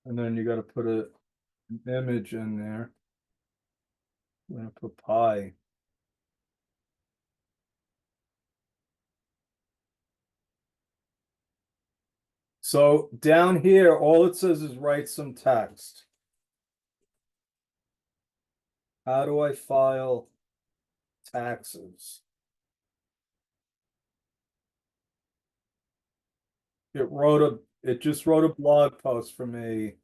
And then you got to put an image in there. I'm going to put pie. So down here, all it says is write some text. How do I file taxes? It just wrote a blog post for me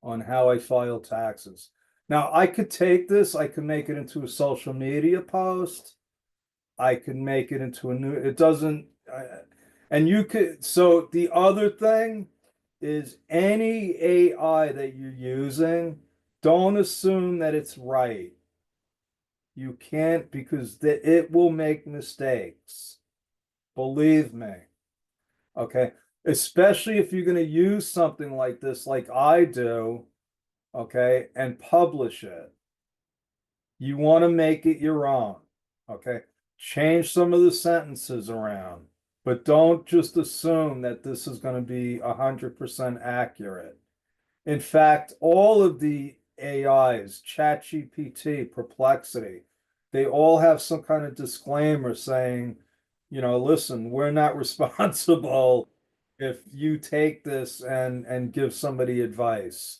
on how I file taxes. Now I could take this, I could make it into a social media post. I could make it into a new, it doesn't, and you could, so the other thing is any AI that you're using, don't assume that it's right. You can't, because it will make mistakes. Believe me. Okay. Especially if you're going to use something like this, like I do, okay, and publish it. You want to make it your own, okay? Change some of the sentences around, but don't just assume that this is going to be 100% accurate. In fact, all of the AIs, ChatGPT, Perplexity, they all have some kind of disclaimer saying, listen, we're not responsible if you take this and give somebody advice.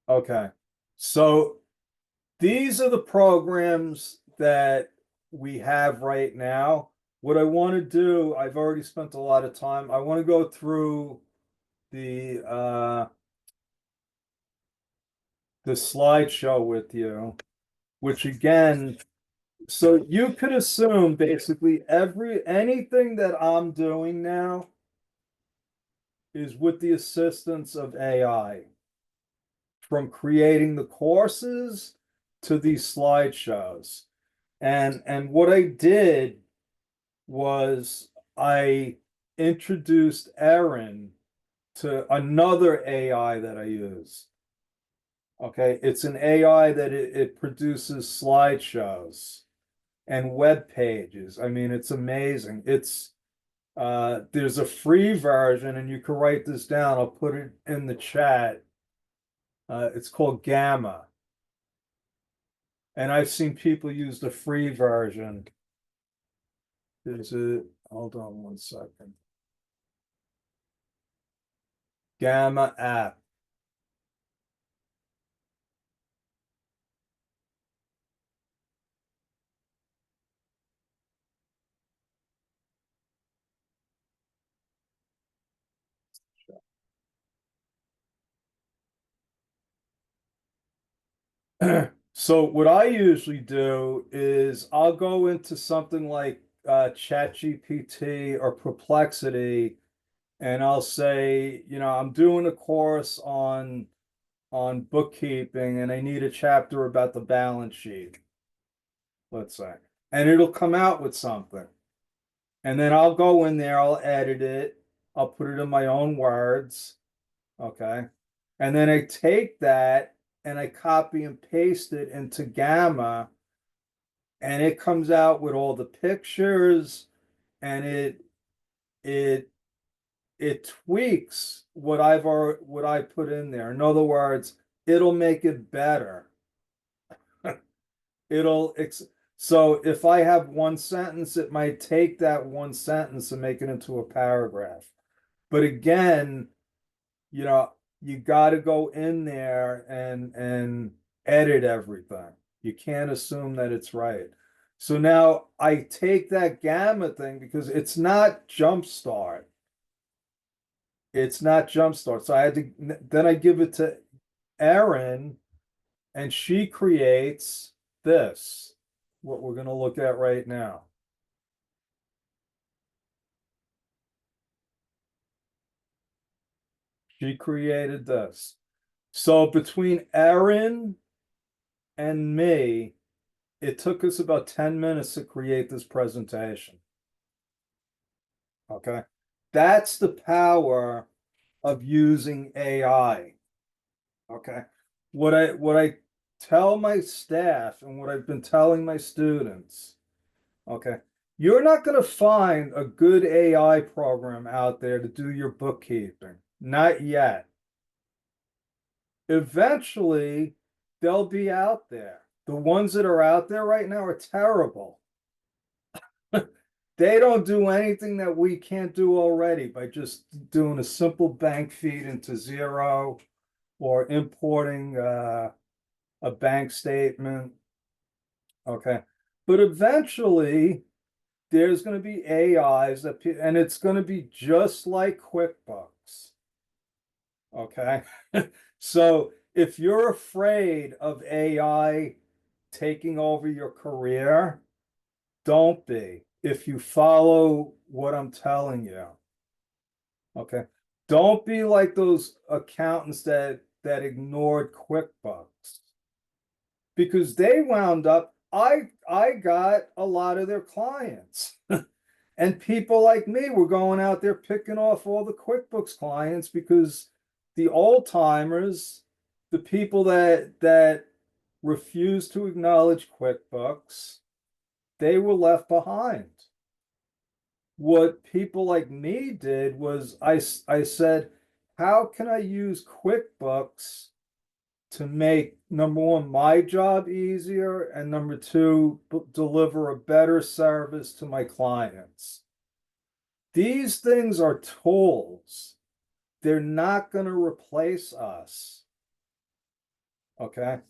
Okay. So these are the programs that we have right now. What I want to do, I've already spent a lot of time. I want to go through the slideshow with you, which again, so you could assume basically anything that I'm doing now is with the assistance of AI, from creating the courses to these slideshows. And what I did was I introduced Erin to another AI that I use. Okay, it's an AI that it produces slideshows and web pages. I mean, it's amazing. There's a free version, and you can write this down. I'll put it in the chat. It's called Gamma. And I've seen people use the free version. Hold on one second. Gamma app. So what I usually do is I'll go into something like ChatGPT or Perplexity, and I'll say, I'm doing a course on bookkeeping, and I need a chapter about the balance sheet, let's say, and it'll come out with something. And then I'll go in there, I'll edit it, I'll put it in my own words, okay? And then I take that and I copy and paste it into Gamma, and it comes out with all the pictures, and it tweaks what I put in there. In other words, it'll make it better. So if I have one sentence, it might take that one sentence and make it into a paragraph. But again, you got to go in there and edit everything. You can't assume that it's right. So now I take that Gamma thing, because it's not Jumpstart. It's not Jumpstart. So then I give it to Erin, and she creates this, what we're going to look at right now. She created this. So between Erin and me, it took us about 10 minutes to create this presentation. Okay. That's the power of using AI. Okay. What I tell my staff, and what I've been telling my students, okay, you're not going to find a good AI program out there to do your bookkeeping. Not yet. Eventually, they'll be out there. The ones that are out there right now are terrible. They don't do anything that we can't do already by just doing a simple bank feed into Zero, or importing a bank statement. Okay. But eventually, there's going to be AIs and it's going to be just like QuickBooks. Okay. So if you're afraid of AI taking over your career, don't be, if you follow what I'm telling you. Okay. Don't be like those accountants that ignored QuickBooks, because they wound up, I got a lot of their clients. And people like me were going out there picking off all the QuickBooks clients because the old timers, the people that refused to acknowledge QuickBooks, they were left behind. What people like me did was I said, how can I use QuickBooks to make, number one, my job easier, and number two, deliver a better service to my clients? These things are tools. They're not going to replace us. Okay.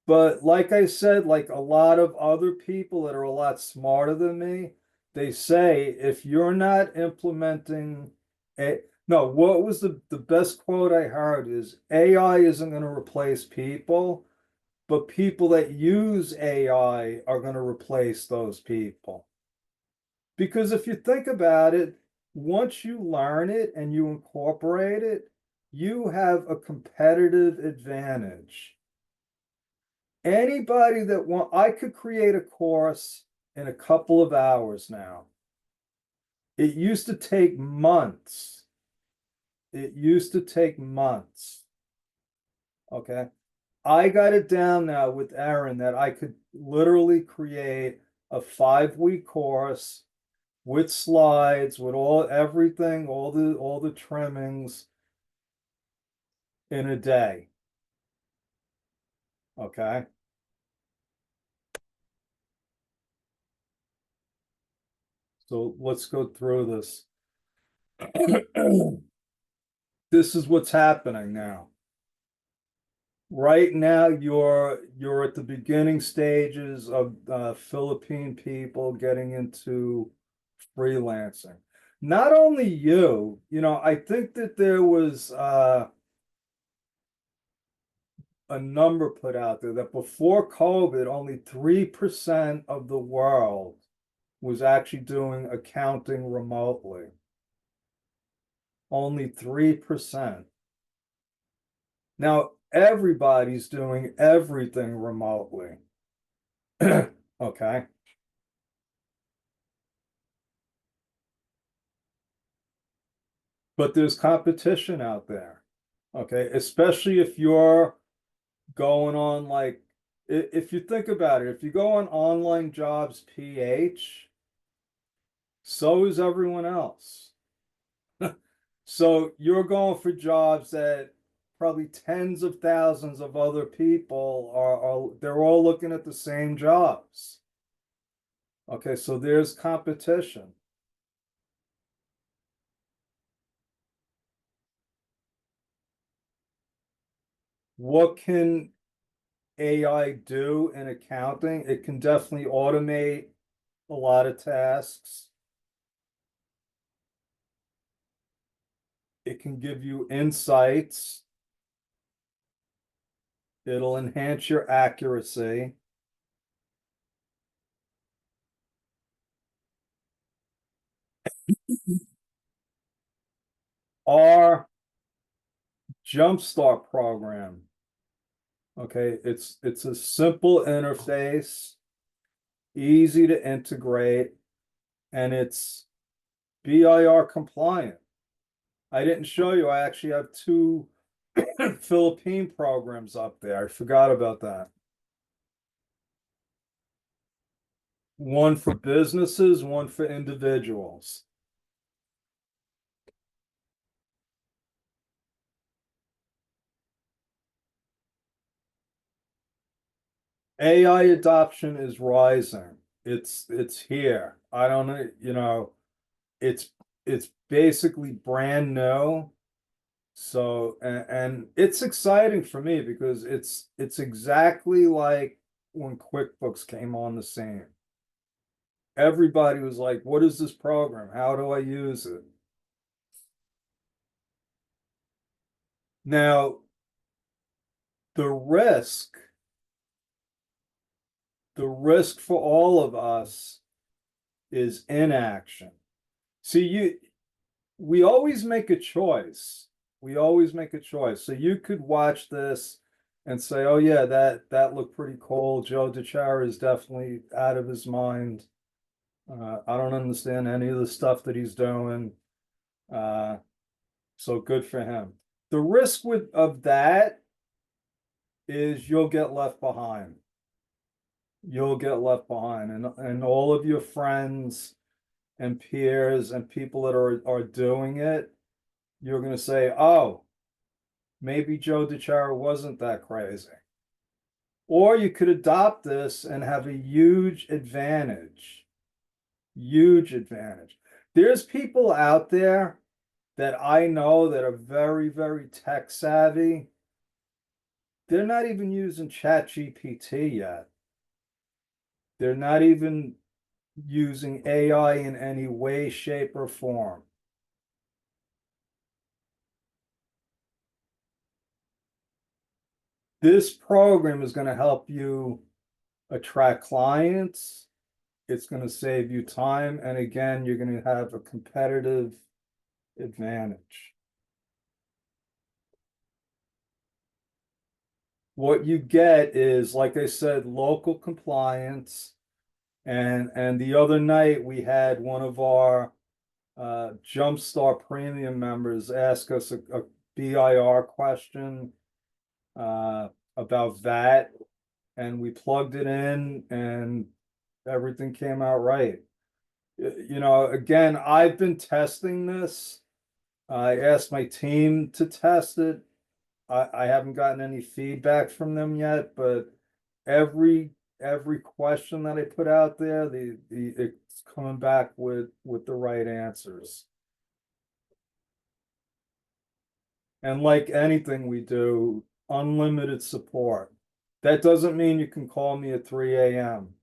But like I said, like a lot of other people that are a lot smarter than me, they say if you're not implementing no, what was the best quote I heard is AI isn't going to replace people, but people that use AI are going to replace those people. Because if you think about it, once you learn it and you incorporate it, you have a competitive advantage. Anybody that I could create a course in a couple of hours now. It used to take months. It used to take months. Okay. I got it down now with Aaron that I could literally create a 5-week course with slides, with everything, all the trimmings in a day. Okay. So let's go through this. This is what's happening now. Right now, you're at the beginning stages of Philippine people getting into freelancing. Not only you, I think that there was a number put out there that before COVID, only 3% of the world was actually doing accounting remotely. Only 3%. Now, everybody's doing everything remotely. Okay. But there's competition out there. Okay. Especially if you're going on, like, if you think about it, if you go on online jobs PH, so is everyone else. So you're going for jobs that probably tens of thousands of other people they're all looking at the same jobs. Okay, so there's competition. What can AI do in accounting? It can definitely automate a lot of tasks. It can give you insights. It'll enhance your accuracy. Our Jumpstart program. Okay, it's a simple interface, easy to integrate, and it's BIR compliant. I didn't show you, I actually have 2 Philippine programs up there. I forgot about that. One for businesses, one for individuals. AI adoption is rising. It's here. I don't know, it's basically brand new. So and it's exciting for me because it's exactly like when QuickBooks came on the scene. Everybody was like, what is this program? How do I use it? Now, the risk for all of us is inaction. See, we always make a choice. We always make a choice. So you could watch this and say, oh yeah, that looked pretty cool. Joe DeChara is definitely out of his mind. I don't understand any of the stuff that he's doing. So good for him. The risk of that is you'll get left behind. You'll get left behind, and all of your friends and peers and people that are doing it, you're going to say, oh, maybe Joe DiChara wasn't that crazy. Or you could adopt this and have a huge advantage. Huge advantage. There's people out there that I know that are very, very tech savvy. They're not even using ChatGPT yet. They're not even using AI in any way, shape, or form. This program is going to help you attract clients. It's going to save you time. And again, you're going to have a competitive advantage. What you get is, like I said, local compliance. And the other night we had one of our Jumpstart Premium members ask us a BIR question about VAT, and we plugged it in and everything came out right. You know, again, I've been testing this. I asked my team to test it. I haven't gotten any feedback from them yet, but every question that I put out there, it's coming back with the right answers. And like anything we do, unlimited support. That doesn't mean you can call me at 3 a.m.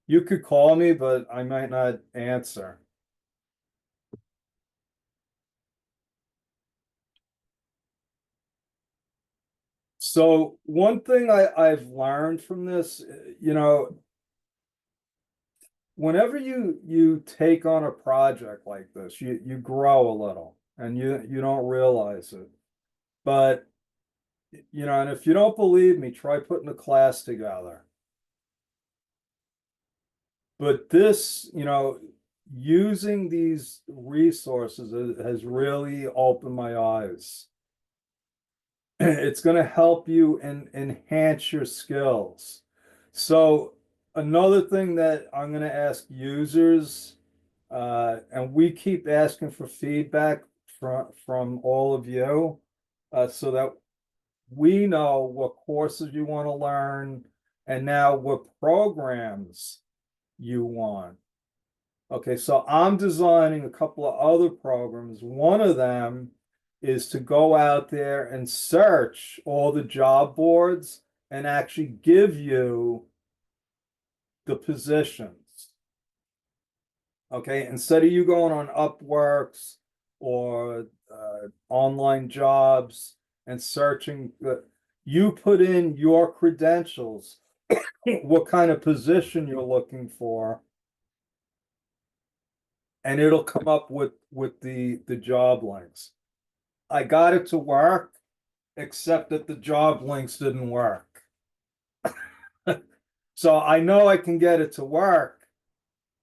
You could call me, but I might not answer. So one thing I've learned from this, you know, whenever you take on a project like this, you grow a little and you don't realize it. But you know, and if you don't believe me, try putting a class together. But this, you know, using these resources has really opened my eyes. It's going to help you and enhance your skills. So another thing that I'm going to ask users, and we keep asking for feedback from all of you, so that we know what courses you want to learn and now what programs you want. Okay, so I'm designing a couple of other programs. One of them is to go out there and search all the job boards and actually give you the positions. Okay, instead of you going on Upworks or online jobs and searching, you put in your credentials, what kind of position you're looking for, and it'll come up with the job links. I got it to work, except that the job links didn't work. So I know I can get it to work,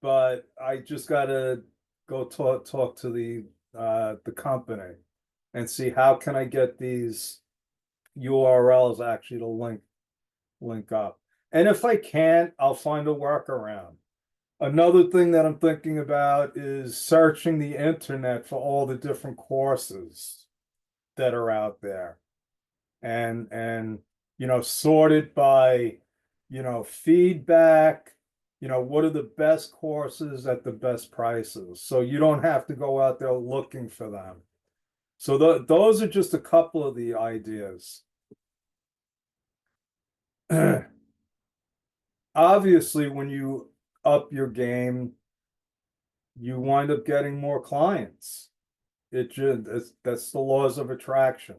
but I just gotta go talk to the company and see how can I get these URLs actually to link up. And if I can't, I'll find a workaround. Another thing that I'm thinking about is searching the internet for all the different courses that are out there, and you know, sorted by, you know, feedback, you know, what are the best courses at the best prices, so you don't have to go out there looking for them. So those are just a couple of the ideas. Obviously, when you up your game, you wind up getting more clients. That's the laws of attraction.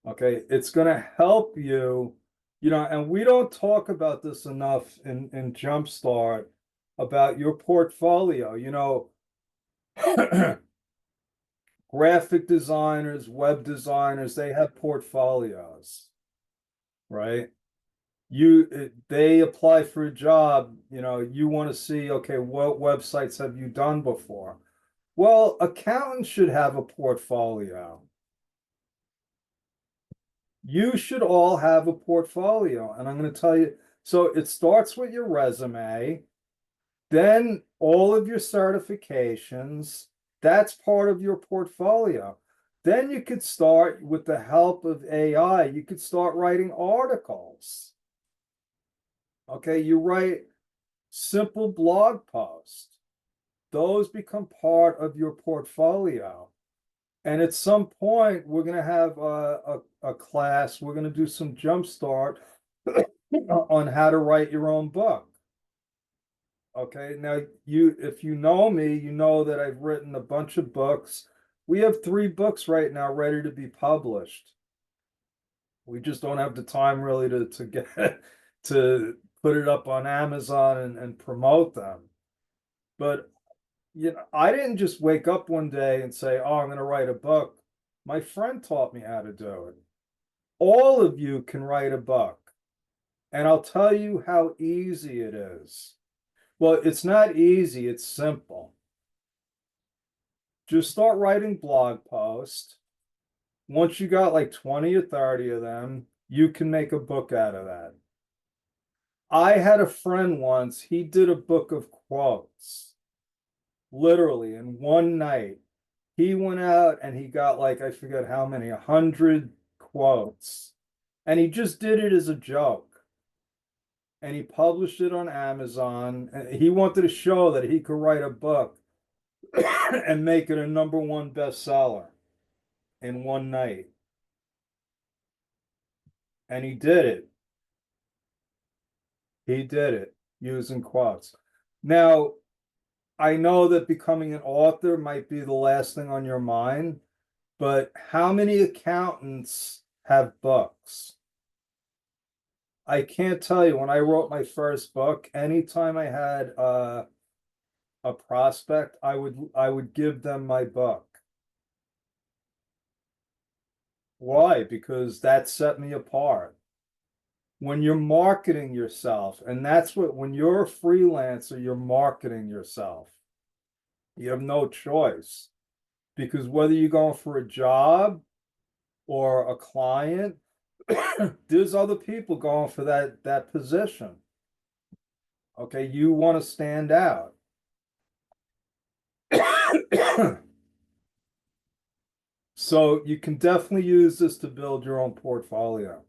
Okay, it's going to help you, you know, and we don't talk about this enough in Jumpstart about your portfolio. You know, graphic designers, web designers, they have portfolios, right? they apply for a job, you want to see, okay, what websites have you done before? Well, accountants should have a portfolio. You should all have a portfolio. And I'm going to tell you, so it starts with your resume, then all of your certifications, that's part of your portfolio. Then you could start, with the help of AI, you could start writing articles. Okay, you write simple blog posts. Those become part of your portfolio. And at some point, we're going to have a class, we're going to do some jumpstart on how to write your own book. Okay, now if you know me, you know that I've written a bunch of books. We have 3 books right now ready to be published. We just don't have the time really to get to put it up on Amazon and promote them. But I didn't just wake up one day and say, oh, I'm going to write a book. My friend taught me how to do it. All of you can write a book. And I'll tell you how easy it is. Well, it's not easy, it's simple. Just start writing blog posts. Once you got like 20 or 30 of them, you can make a book out of that. I had a friend once, he did a book of quotes. Literally in one night. He went out and he got like, I forget how many, 100 quotes. And he just did it as a joke. And he published it on Amazon. And he wanted to show that he could write a book and make it a #1 bestseller in one night. And he did it. He did it using quotes. Now, I know that becoming an author might be the last thing on your mind, but how many accountants have books? I can't tell you. When I wrote my first book, anytime I had a prospect, I would give them my book. Why? Because that set me apart. When you're marketing yourself, and that's when you're a freelancer, you're marketing yourself. You have no choice, because whether you're going for a job or a client, there's other people going for that position. Okay, you want to stand out. So you can definitely use this to build your own portfolio.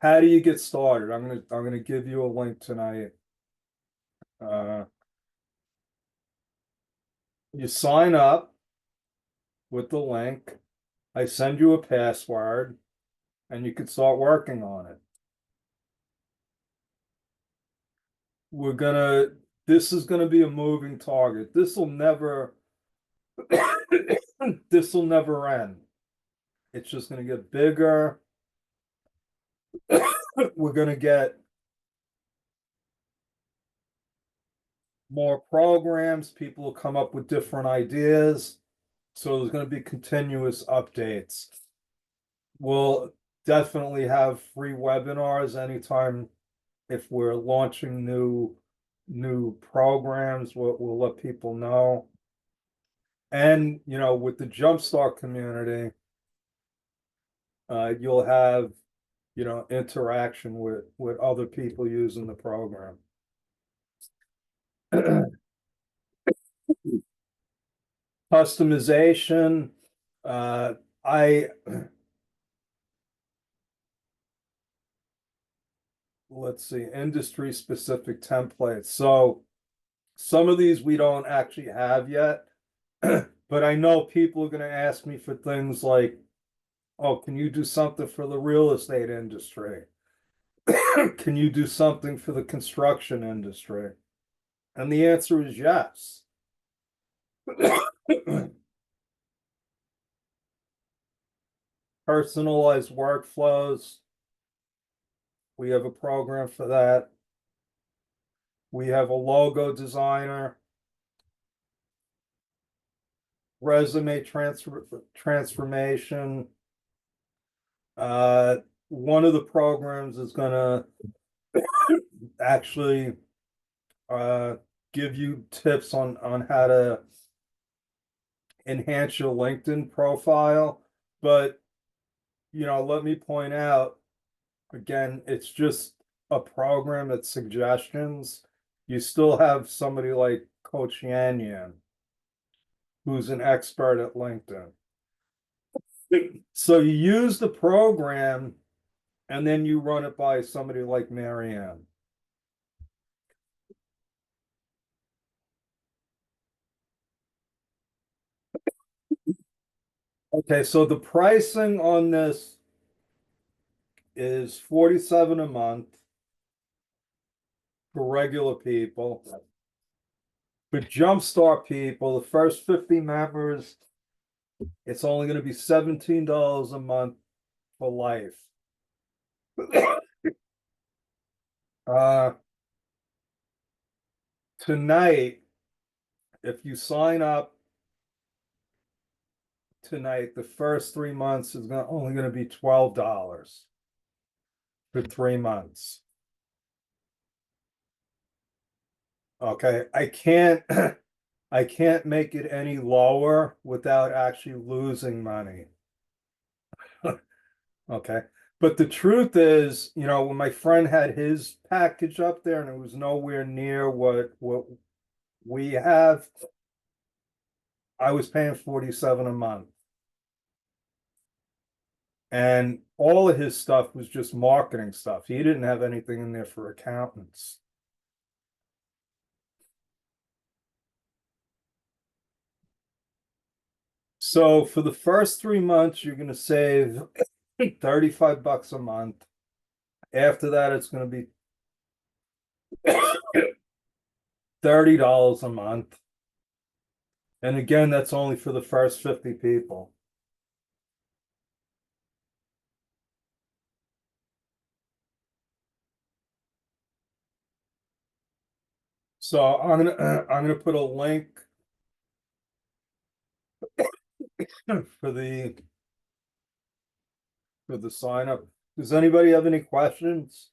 How do you get started? I'm gonna give you a link tonight. You sign up with the link. I send you a password, and you can start working on it. This is gonna be a moving target. This will never end. It's just gonna get bigger. We're gonna get more programs. People will come up with different ideas. So there's going to be continuous updates. We'll definitely have free webinars anytime if we're launching new programs. We'll let people know. And with the Jumpstart community, you'll have interaction with other people using the program. Customization. Let's see, industry specific templates. So some of these we don't actually have yet, but I know people are going to ask me for things like, oh, can you do something for the real estate industry? Can you do something for the construction industry? And the answer is yes. Personalized workflows. We have a program for that. We have a logo designer. Resume transformation. One of the programs is gonna actually give you tips on how to enhance your LinkedIn profile. But let me point out again, it's just a program, it's suggestions. You still have somebody like Coach Yan Yan, who's an expert at LinkedIn. So you use the program and then you run it by somebody like Marianne. Okay, so the pricing on this is $47 a month for regular people. For Jumpstart people, the first 50 members, it's only going to be $17 a month for life. Tonight, if you sign up tonight, the first 3 months is only going to be $12 for 3 months. Okay, I can't I can't make it any lower without actually losing money. Okay. But the truth is, when my friend had his package up there and it was nowhere near what we have, I was paying 47 a month. And all of his stuff was just marketing stuff. He didn't have anything in there for accountants. So for the first 3 months, you're going to save $35 a month. After that, it's going to be $30 a month. And again, that's only for the first 50 people. So I'm gonna put a link for the sign up. Does anybody have any questions?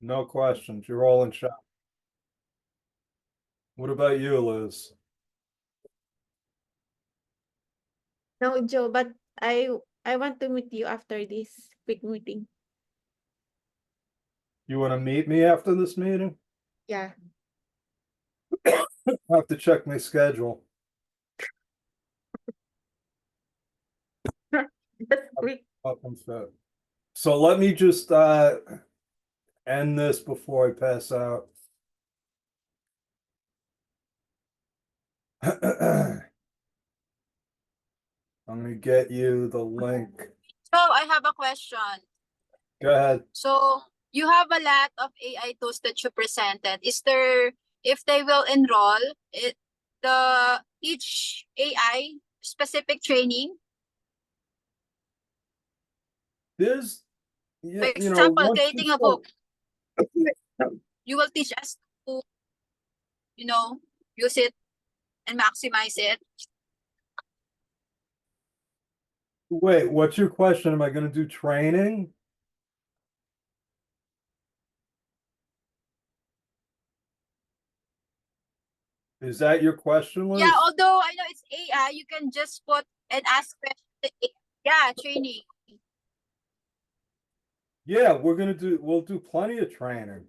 No questions. You're all in chat. What about you, Liz? No, Joe, but I want to meet you after this quick meeting. You want to meet me after this meeting? Yeah. I have to check my schedule. That's quick. So let me just end this before I pass out. I'm gonna get you the link. So I have a question. Go ahead. So you have a lot of AI tools that you presented. Is there, if they will enroll each AI specific training? There's, For example, creating a book. You will teach us to, use it and maximize it. Wait, what's your question? Am I going to do training? Is that your question, Liz? Yeah, although I know it's AI, you can just put and ask questions. Yeah, training. Yeah, we'll do plenty of training.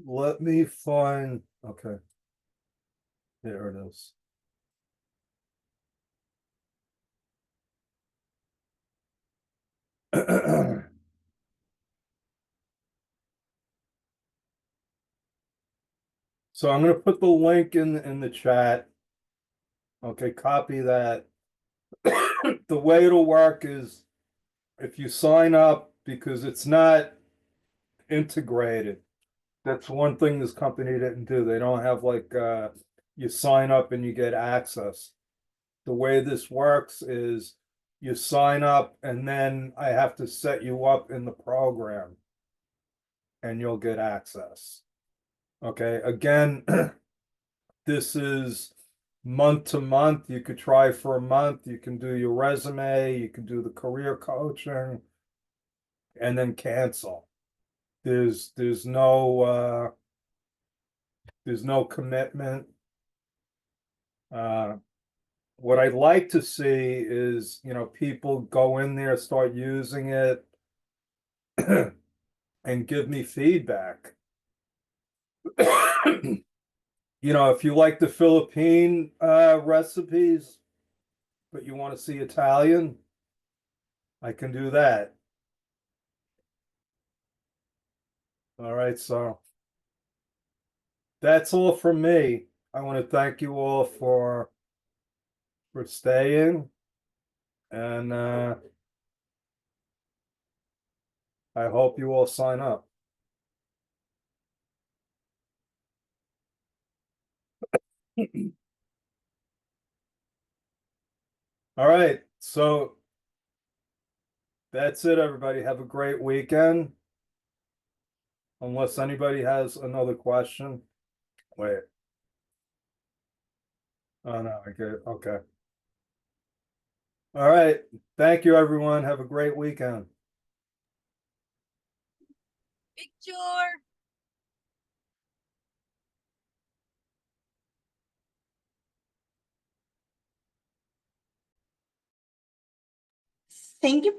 Let me find, okay. There it is. So I'm going to put the link in the chat. Okay, copy that. The way it'll work is if you sign up, because it's not integrated. That's one thing this company didn't do. They don't have like you sign up and you get access. The way this works is you sign up and then I have to set you up in the program. and you'll get access. Okay, again, this is month to month. You could try for a month. You can do your resume, you can do the career coaching, and then cancel. There's no commitment. What I'd like to see is, people go in there, start using it, and give me feedback. If you like the Philippine recipes, but you want to see Italian, I can do that. All right, so that's all from me. I want to thank you all for staying, and I hope you all sign up. All right, so that's it, everybody. Have a great weekend. Unless anybody has another question. Wait. Oh, no, I get it. Okay. All right. Thank you, everyone. Have a great weekend. Picture. Thank you